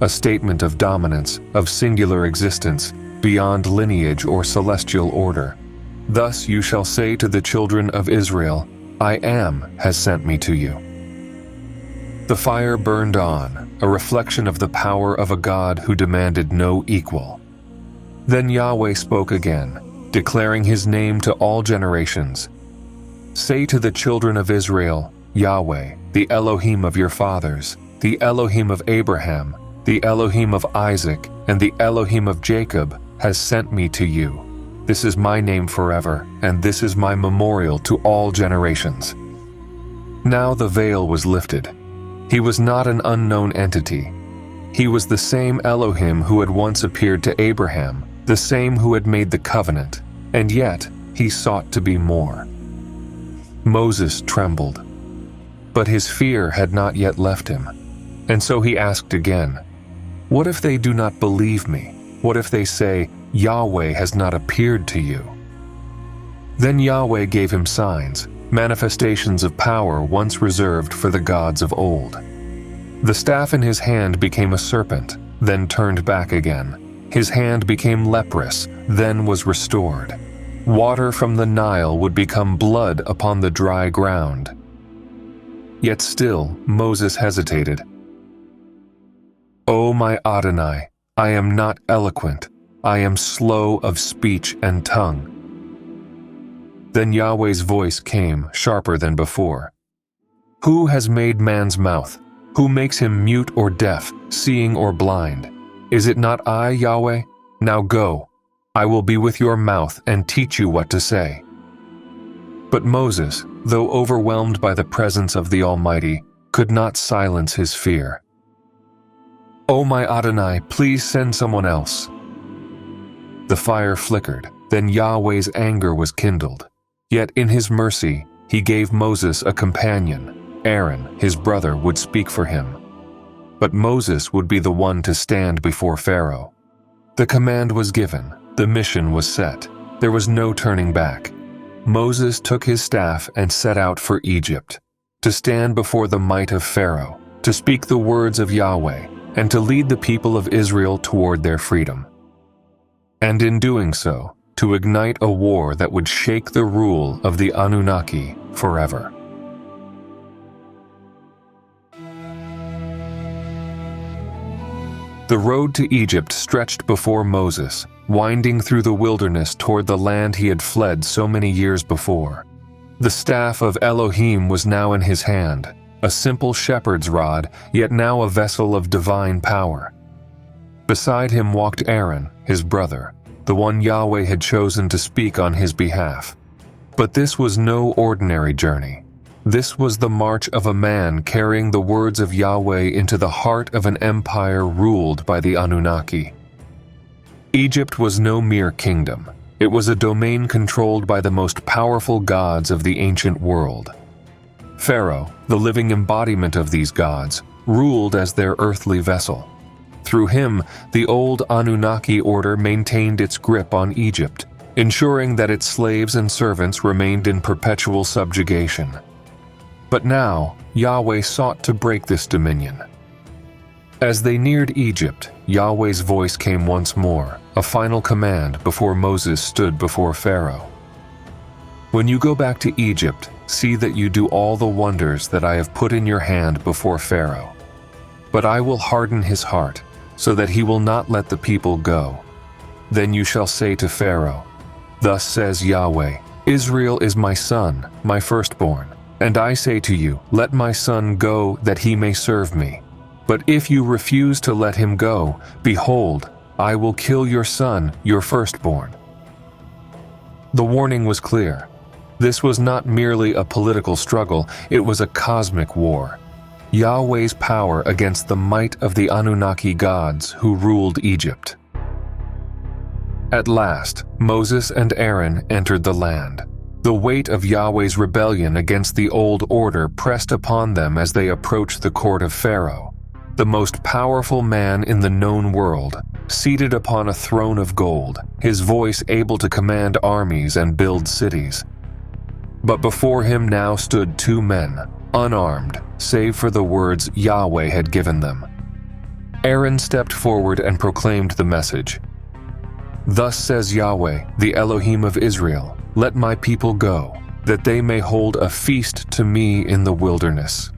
a statement of dominance, of singular existence, beyond lineage or celestial order. "Thus you shall say to the children of Israel, I am has sent me to you." The fire burned on, a reflection of the power of a God who demanded no equal. Then Yahweh spoke again, declaring his name to all generations. "Say to the children of Israel, Yahweh, the Elohim of your fathers, the Elohim of Abraham, the Elohim of Isaac, and the Elohim of Jacob, has sent me to you. This is my name forever, and this is my memorial to all generations." Now the veil was lifted. He was not an unknown entity. He was the same Elohim who had once appeared to Abraham, the same who had made the covenant, and yet he sought to be more. Moses trembled, but his fear had not yet left him, and so he asked again, "What if they do not believe me? What if they say, 'Yahweh has not appeared to you'?" Then Yahweh gave him signs, manifestations of power once reserved for the gods of old. The staff in his hand became a serpent, then turned back again. His hand became leprous, then was restored. Water from the Nile would become blood upon the dry ground. Yet still Moses hesitated. "O my Adonai, I am not eloquent. I am slow of speech and tongue." Then Yahweh's voice came, sharper than before. "Who has made man's mouth? Who makes him mute or deaf, seeing or blind? Is it not I, Yahweh? Now go. I will be with your mouth and teach you what to say." But Moses, though overwhelmed by the presence of the Almighty, could not silence his fear. "O my Adonai, please send someone else." The fire flickered, then Yahweh's anger was kindled. Yet in his mercy, he gave Moses a companion. Aaron, his brother, would speak for him. But Moses would be the one to stand before Pharaoh. The command was given, the mission was set. There was no turning back. Moses took his staff and set out for Egypt, to stand before the might of Pharaoh, to speak the words of Yahweh, and to lead the people of Israel toward their freedom. And in doing so, to ignite a war that would shake the rule of the Anunnaki forever. The road to Egypt stretched before Moses, winding through the wilderness toward the land he had fled so many years before. The staff of Elohim was now in his hand, a simple shepherd's rod, yet now a vessel of divine power. Beside him walked Aaron, his brother, the one Yahweh had chosen to speak on his behalf. But this was no ordinary journey. This was the march of a man carrying the words of Yahweh into the heart of an empire ruled by the Anunnaki. Egypt was no mere kingdom. It was a domain controlled by the most powerful gods of the ancient world. Pharaoh, the living embodiment of these gods, ruled as their earthly vessel. Through him, the old Anunnaki order maintained its grip on Egypt, ensuring that its slaves and servants remained in perpetual subjugation. But now, Yahweh sought to break this dominion. As they neared Egypt, Yahweh's voice came once more, a final command before Moses stood before Pharaoh. "When you go back to Egypt, see that you do all the wonders that I have put in your hand before Pharaoh. But I will harden his heart, so that he will not let the people go. Then you shall say to Pharaoh, 'Thus says Yahweh, Israel is my son, my firstborn. And I say to you, let my son go that he may serve me. But if you refuse to let him go, behold, I will kill your son, your firstborn.'" The warning was clear. This was not merely a political struggle, it was a cosmic war. Yahweh's power against the might of the Anunnaki gods who ruled Egypt. At last, Moses and Aaron entered the land. The weight of Yahweh's rebellion against the old order pressed upon them as they approached the court of Pharaoh, the most powerful man in the known world, seated upon a throne of gold, his voice able to command armies and build cities. But before him now stood two men, unarmed, save for the words Yahweh had given them. Aaron stepped forward and proclaimed the message. "Thus says Yahweh, the Elohim of Israel, let my people go, that they may hold a feast to me in the wilderness."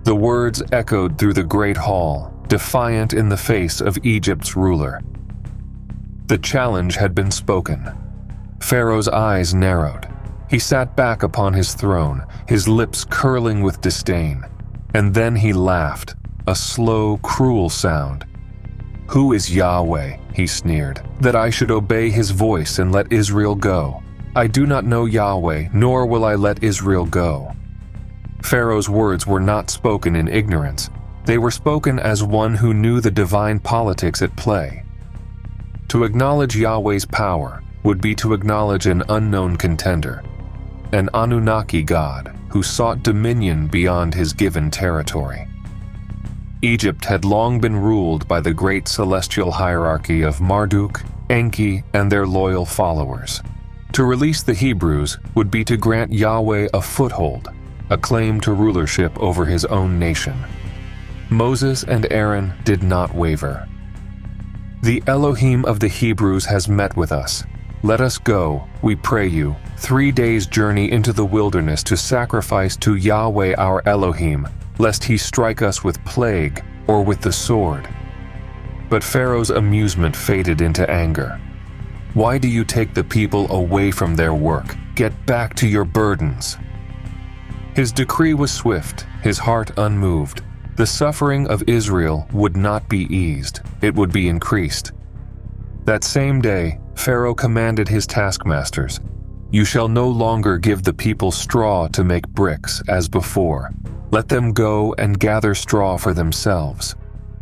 The words echoed through the great hall, defiant in the face of Egypt's ruler. The challenge had been spoken. Pharaoh's eyes narrowed. He sat back upon his throne, his lips curling with disdain. And then he laughed, a slow, cruel sound. "Who is Yahweh," he sneered, "that I should obey his voice and let Israel go? I do not know Yahweh, nor will I let Israel go." Pharaoh's words were not spoken in ignorance. They were spoken as one who knew the divine politics at play. To acknowledge Yahweh's power would be to acknowledge an unknown contender, an Anunnaki god who sought dominion beyond his given territory. Egypt had long been ruled by the great celestial hierarchy of Marduk, Enki, and their loyal followers. To release the Hebrews would be to grant Yahweh a foothold, a claim to rulership over his own nation. Moses and Aaron did not waver. "The Elohim of the Hebrews has met with us. Let us go, we pray you, 3 days' journey into the wilderness to sacrifice to Yahweh our Elohim, lest he strike us with plague or with the sword." But Pharaoh's amusement faded into anger. "Why do you take the people away from their work? Get back to your burdens." His decree was swift, his heart unmoved. The suffering of Israel would not be eased, it would be increased. That same day, Pharaoh commanded his taskmasters, "You shall no longer give the people straw to make bricks as before. Let them go and gather straw for themselves.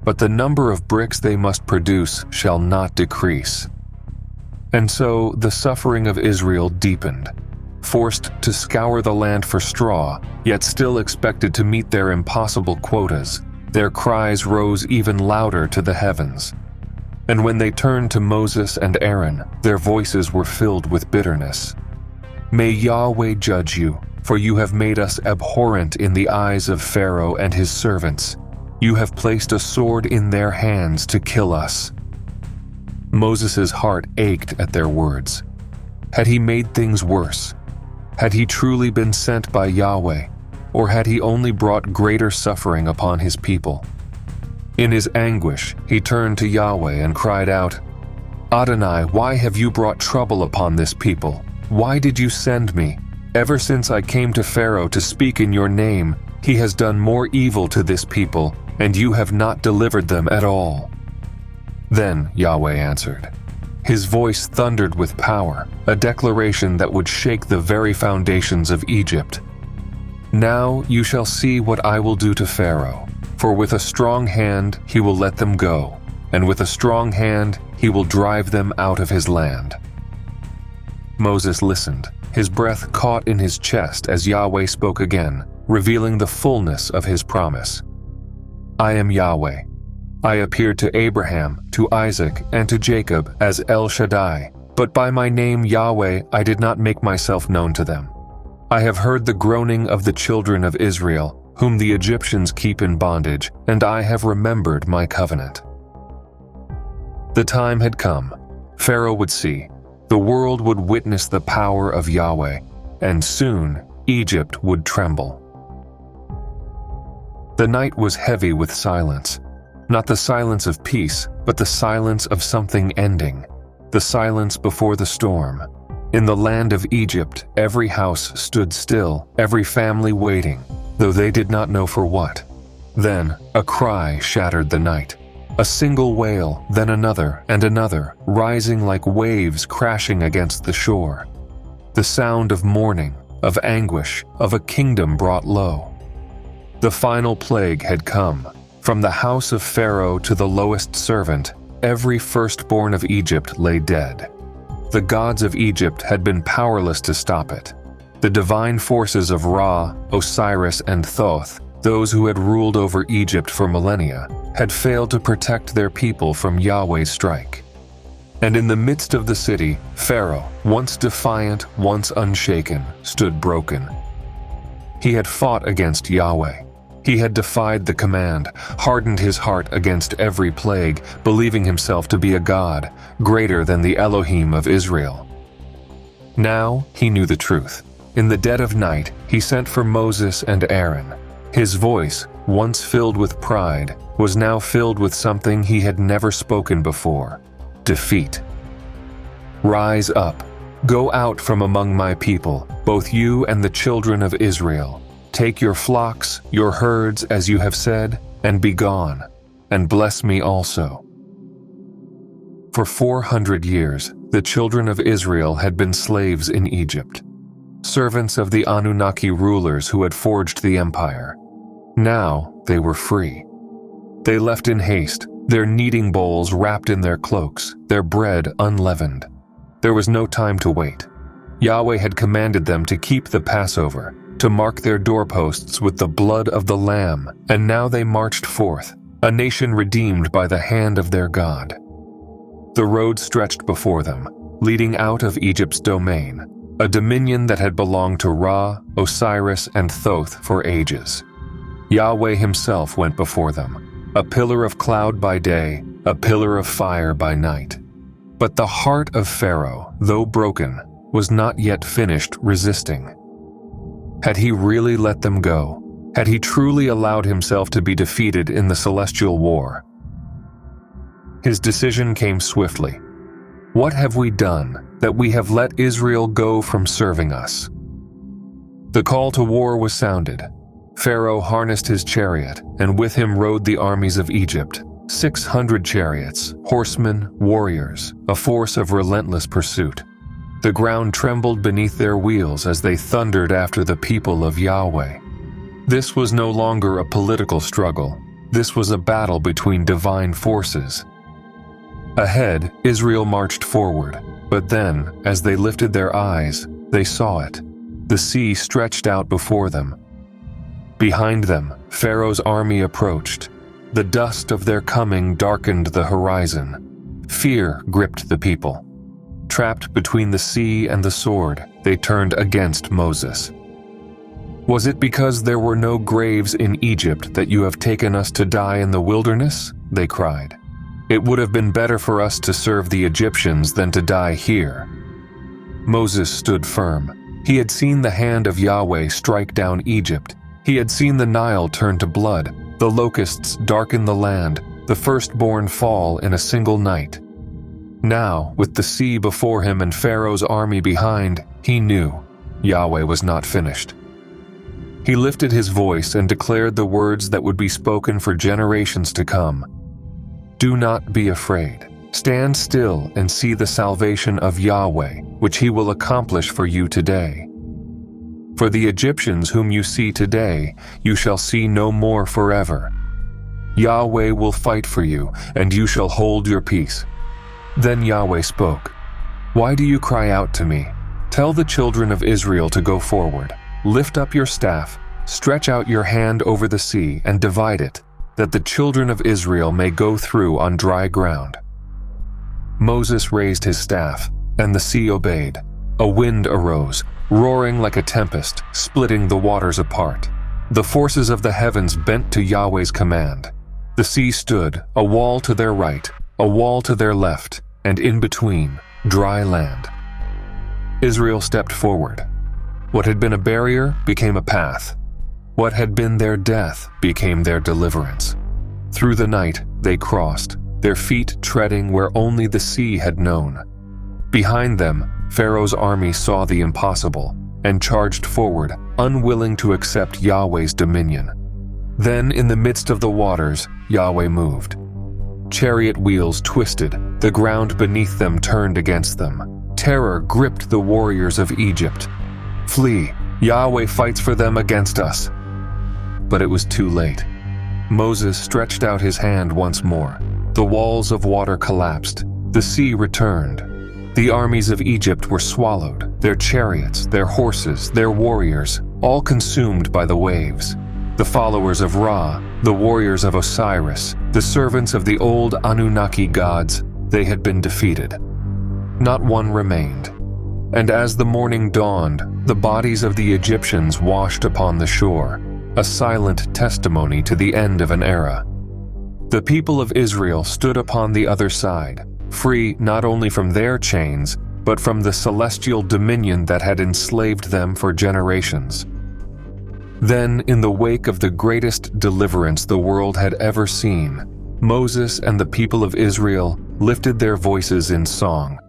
But the number of bricks they must produce shall not decrease." And so the suffering of Israel deepened. Forced to scour the land for straw, yet still expected to meet their impossible quotas, their cries rose even louder to the heavens. And when they turned to Moses and Aaron, their voices were filled with bitterness. "May Yahweh judge you, for you have made us abhorrent in the eyes of Pharaoh and his servants. You have placed a sword in their hands to kill us." Moses' heart ached at their words. Had he made things worse? Had he truly been sent by Yahweh, or had he only brought greater suffering upon his people? In his anguish, he turned to Yahweh and cried out, "Adonai, why have you brought trouble upon this people? Why did you send me? Ever since I came to Pharaoh to speak in your name, he has done more evil to this people, and you have not delivered them at all." Then Yahweh answered. His voice thundered with power, a declaration that would shake the very foundations of Egypt. "Now you shall see what I will do to Pharaoh, for with a strong hand he will let them go, and with a strong hand he will drive them out of his land." Moses listened, his breath caught in his chest as Yahweh spoke again, revealing the fullness of his promise. "I am Yahweh. I appeared to Abraham, to Isaac, and to Jacob as El Shaddai, but by my name Yahweh I did not make myself known to them. I have heard the groaning of the children of Israel, whom the Egyptians keep in bondage, and I have remembered my covenant." The time had come. Pharaoh would see. The world would witness the power of Yahweh, and soon Egypt would tremble. The night was heavy with silence. Not the silence of peace, but the silence of something ending. The silence before the storm. In the land of Egypt, every house stood still, every family waiting, though they did not know for what. Then a cry shattered the night. A single wail, then another and another, rising like waves crashing against the shore. The sound of mourning, of anguish, of a kingdom brought low. The final plague had come. From the house of Pharaoh to the lowest servant, every firstborn of Egypt lay dead. The gods of Egypt had been powerless to stop it. The divine forces of Ra, Osiris, and Thoth, those who had ruled over Egypt for millennia, had failed to protect their people from Yahweh's strike. And in the midst of the city, Pharaoh, once defiant, once unshaken, stood broken. He had fought against Yahweh. He had defied the command, hardened his heart against every plague, believing himself to be a god, greater than the Elohim of Israel. Now he knew the truth. In the dead of night, he sent for Moses and Aaron. His voice, once filled with pride, was now filled with something he had never spoken before: defeat. "Rise up, go out from among my people, both you and the children of Israel. Take your flocks, your herds, as you have said, and be gone, and bless me also." For 400 years, the children of Israel had been slaves in Egypt, servants of the Anunnaki rulers who had forged the empire. Now they were free. They left in haste, their kneading bowls wrapped in their cloaks, their bread unleavened. There was no time to wait. Yahweh had commanded them to keep the Passover, to mark their doorposts with the blood of the Lamb, and now they marched forth, a nation redeemed by the hand of their God. The road stretched before them, leading out of Egypt's domain, a dominion that had belonged to Ra, Osiris, and Thoth for ages. Yahweh himself went before them, a pillar of cloud by day, a pillar of fire by night. But the heart of Pharaoh, though broken, was not yet finished resisting. Had he really let them go? Had he truly allowed himself to be defeated in the celestial war? His decision came swiftly. What have we done that we have let Israel go from serving us? The call to war was sounded. Pharaoh harnessed his chariot, and with him rode the armies of Egypt, 600 chariots, horsemen, warriors, a force of relentless pursuit. The ground trembled beneath their wheels as they thundered after the people of Yahweh. This was no longer a political struggle. This was a battle between divine forces. Ahead, Israel marched forward, but then, as they lifted their eyes, they saw it. The sea stretched out before them. Behind them, Pharaoh's army approached. The dust of their coming darkened the horizon. Fear gripped the people. Trapped between the sea and the sword, they turned against Moses. Was it because there were no graves in Egypt that you have taken us to die in the wilderness? They cried. It would have been better for us to serve the Egyptians than to die here. Moses stood firm. He had seen the hand of Yahweh strike down Egypt. He had seen the Nile turn to blood, the locusts darken the land, the firstborn fall in a single night. Now, with the sea before him and Pharaoh's army behind, he knew Yahweh was not finished. He lifted his voice and declared the words that would be spoken for generations to come. Do not be afraid. Stand still and see the salvation of Yahweh, which he will accomplish for you today. For the Egyptians whom you see today, you shall see no more forever. Yahweh will fight for you, and you shall hold your peace. Then Yahweh spoke. Why do you cry out to me? Tell the children of Israel to go forward. Lift up your staff, stretch out your hand over the sea, and divide it, that the children of Israel may go through on dry ground. Moses raised his staff, and the sea obeyed. A wind arose, roaring like a tempest, splitting the waters apart. The forces of the heavens bent to Yahweh's command. The sea stood, a wall to their right, a wall to their left, and in between, dry land. Israel stepped forward. What had been a barrier became a path. What had been their death became their deliverance. Through the night, they crossed, their feet treading where only the sea had known. Behind them, Pharaoh's army saw the impossible and charged forward, unwilling to accept Yahweh's dominion. Then, in the midst of the waters, Yahweh moved. Chariot wheels twisted, the ground beneath them turned against them. Terror gripped the warriors of Egypt. Flee, Yahweh fights for them against us. But it was too late. Moses stretched out his hand once more. The walls of water collapsed. The sea returned. The armies of Egypt were swallowed, their chariots, their horses, their warriors, all consumed by the waves. The followers of Ra, the warriors of Osiris, the servants of the old Anunnaki gods, they had been defeated. Not one remained. And as the morning dawned, the bodies of the Egyptians washed upon the shore, a silent testimony to the end of an era. The people of Israel stood upon the other side, free not only from their chains, but from the celestial dominion that had enslaved them for generations. Then, in the wake of the greatest deliverance the world had ever seen, Moses and the people of Israel lifted their voices in song.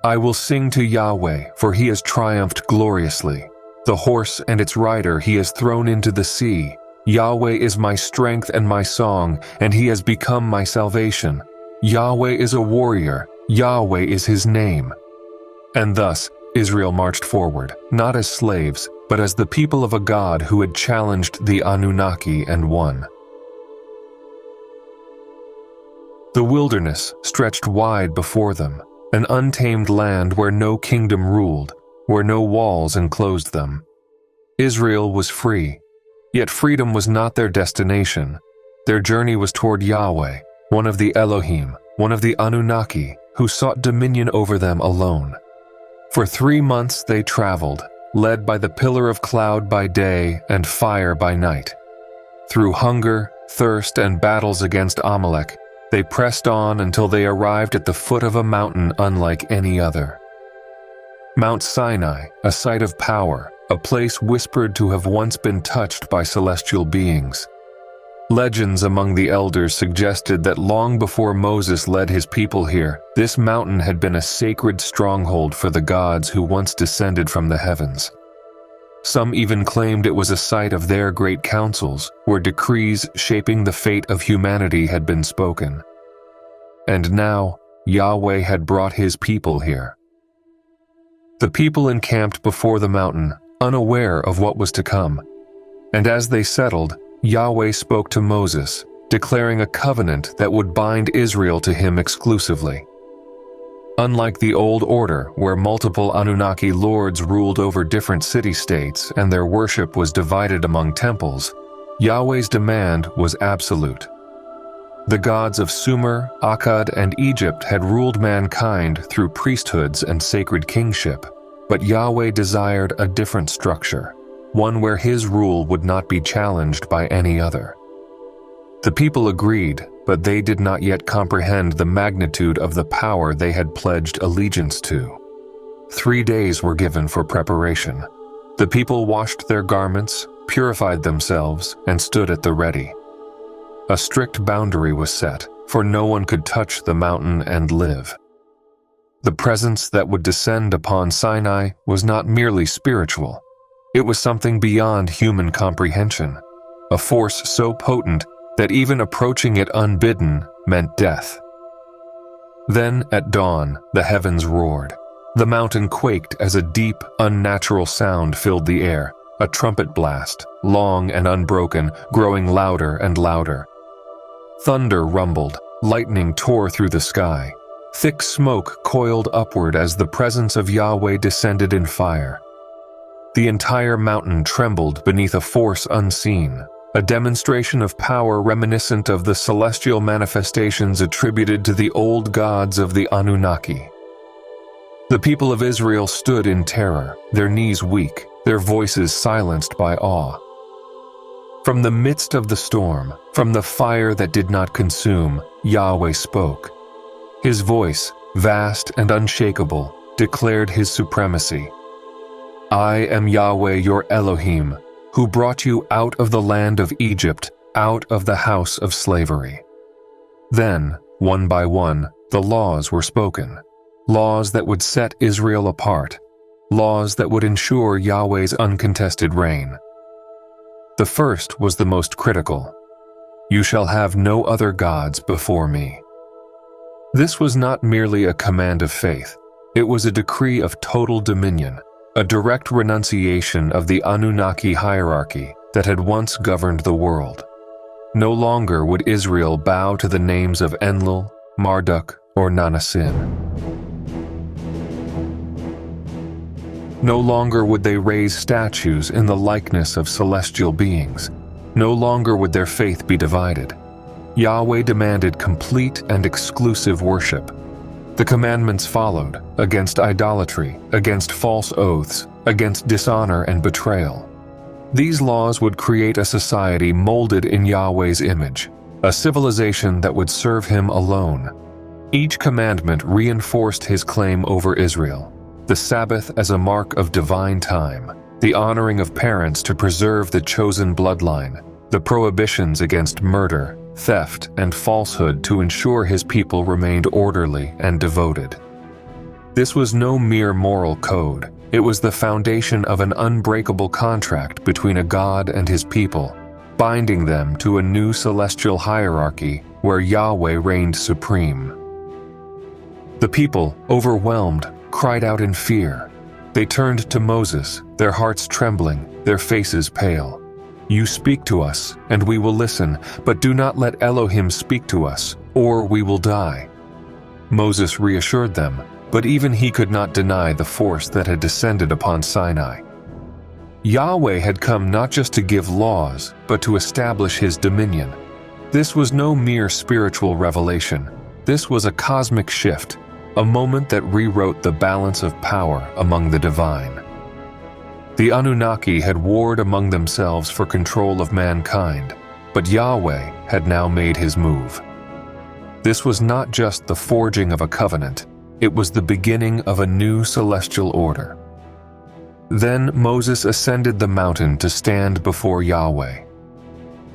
I will sing to Yahweh, for he has triumphed gloriously. The horse and its rider he has thrown into the sea. Yahweh is my strength and my song, and he has become my salvation. Yahweh is a warrior, Yahweh is his name. And thus, Israel marched forward, not as slaves, but as the people of a God who had challenged the Anunnaki and won. The wilderness stretched wide before them, an untamed land where no kingdom ruled, where no walls enclosed them. Israel was free, yet freedom was not their destination. Their journey was toward Yahweh, one of the Elohim, one of the Anunnaki, who sought dominion over them alone. For 3 months they traveled, led by the pillar of cloud by day and fire by night. Through hunger, thirst, and battles against Amalek, they pressed on until they arrived at the foot of a mountain unlike any other. Mount Sinai, a site of power, a place whispered to have once been touched by celestial beings. Legends among the elders suggested that long before Moses led his people here, this mountain had been a sacred stronghold for the gods who once descended from the heavens. Some even claimed it was a site of their great councils, where decrees shaping the fate of humanity had been spoken. And now, Yahweh had brought his people here. The people encamped before the mountain, unaware of what was to come. And as they settled, Yahweh spoke to Moses, declaring a covenant that would bind Israel to him exclusively. Unlike the old order, where multiple Anunnaki lords ruled over different city-states and their worship was divided among temples, Yahweh's demand was absolute. The gods of Sumer, Akkad, and Egypt had ruled mankind through priesthoods and sacred kingship, but Yahweh desired a different structure, one where his rule would not be challenged by any other. The people agreed, but they did not yet comprehend the magnitude of the power they had pledged allegiance to. 3 days were given for preparation. The people washed their garments, purified themselves, and stood at the ready. A strict boundary was set, for no one could touch the mountain and live. The presence that would descend upon Sinai was not merely spiritual. It was something beyond human comprehension, a force so potent that even approaching it unbidden meant death. Then, at dawn, the heavens roared. The mountain quaked as a deep, unnatural sound filled the air, a trumpet blast, long and unbroken, growing louder and louder. Thunder rumbled, lightning tore through the sky. Thick smoke coiled upward as the presence of Yahweh descended in fire. The entire mountain trembled beneath a force unseen, a demonstration of power reminiscent of the celestial manifestations attributed to the old gods of the Anunnaki. The people of Israel stood in terror, their knees weak, their voices silenced by awe. From the midst of the storm, from the fire that did not consume, Yahweh spoke. His voice, vast and unshakable, declared his supremacy. I am Yahweh your Elohim, who brought you out of the land of Egypt, out of the house of slavery. Then, one by one, the laws were spoken, laws that would set Israel apart, laws that would ensure Yahweh's uncontested reign. The first was the most critical. You shall have no other gods before me. This was not merely a command of faith, it was a decree of total dominion, a direct renunciation of the Anunnaki hierarchy that had once governed the world. No longer would Israel bow to the names of Enlil, Marduk, or Nanna-Sin. No longer would they raise statues in the likeness of celestial beings. No longer would their faith be divided. Yahweh demanded complete and exclusive worship. The commandments followed, against idolatry, against false oaths, against dishonor and betrayal. These laws would create a society molded in Yahweh's image, a civilization that would serve him alone. Each commandment reinforced his claim over Israel: the Sabbath as a mark of divine time, the honoring of parents to preserve the chosen bloodline, the prohibitions against murder, theft, and falsehood to ensure his people remained orderly and devoted. This was no mere moral code. It was the foundation of an unbreakable contract between a God and his people, binding them to a new celestial hierarchy where Yahweh reigned supreme. The people, overwhelmed, cried out in fear. They turned to Moses, their hearts trembling, their faces pale. You speak to us, and we will listen, but do not let Elohim speak to us, or we will die. Moses reassured them, but even he could not deny the force that had descended upon Sinai. Yahweh had come not just to give laws, but to establish his dominion. This was no mere spiritual revelation. This was a cosmic shift, a moment that rewrote the balance of power among the divine. The Anunnaki had warred among themselves for control of mankind, but Yahweh had now made his move. This was not just the forging of a covenant, it was the beginning of a new celestial order. Then Moses ascended the mountain to stand before Yahweh.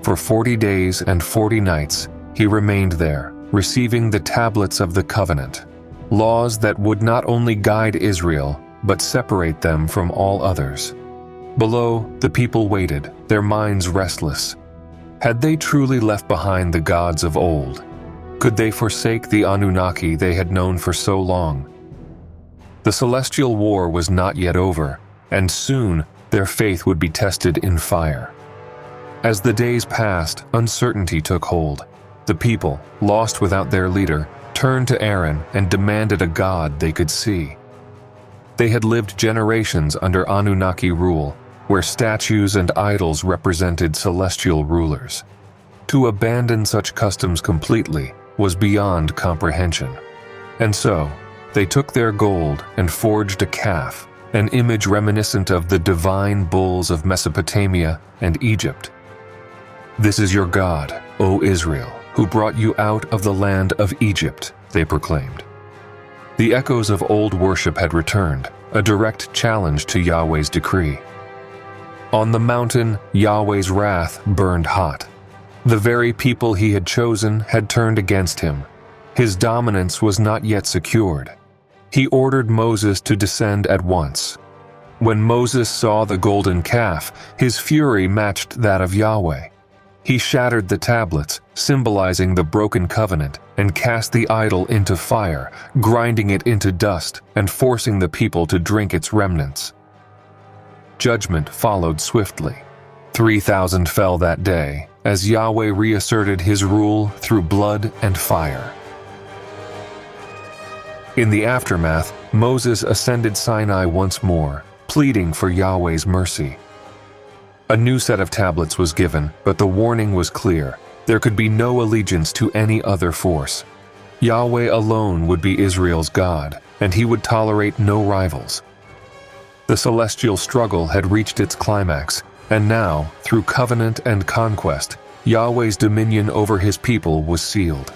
For 40 days and 40 nights, he remained there, receiving the tablets of the covenant, laws that would not only guide Israel, but separate them from all others. Below, the people waited, their minds restless. Had they truly left behind the gods of old? Could they forsake the Anunnaki they had known for so long? The celestial war was not yet over, and soon their faith would be tested in fire. As the days passed, uncertainty took hold. The people, lost without their leader, turned to Aaron and demanded a god they could see. They had lived generations under Anunnaki rule, where statues and idols represented celestial rulers. To abandon such customs completely was beyond comprehension. And so, they took their gold and forged a calf, an image reminiscent of the divine bulls of Mesopotamia and Egypt. "This is your God, O Israel, who brought you out of the land of Egypt," they proclaimed. The echoes of old worship had returned, a direct challenge to Yahweh's decree. On the mountain, Yahweh's wrath burned hot. The very people he had chosen had turned against him. His dominance was not yet secured. He ordered Moses to descend at once. When Moses saw the golden calf, his fury matched that of Yahweh. He shattered the tablets, symbolizing the broken covenant, and cast the idol into fire, grinding it into dust and forcing the people to drink its remnants. Judgment followed swiftly. 3,000 fell that day, as Yahweh reasserted his rule through blood and fire. In the aftermath, Moses ascended Sinai once more, pleading for Yahweh's mercy. A new set of tablets was given, but the warning was clear. There could be no allegiance to any other force. Yahweh alone would be Israel's God, and he would tolerate no rivals. The celestial struggle had reached its climax, and now, through covenant and conquest, Yahweh's dominion over his people was sealed.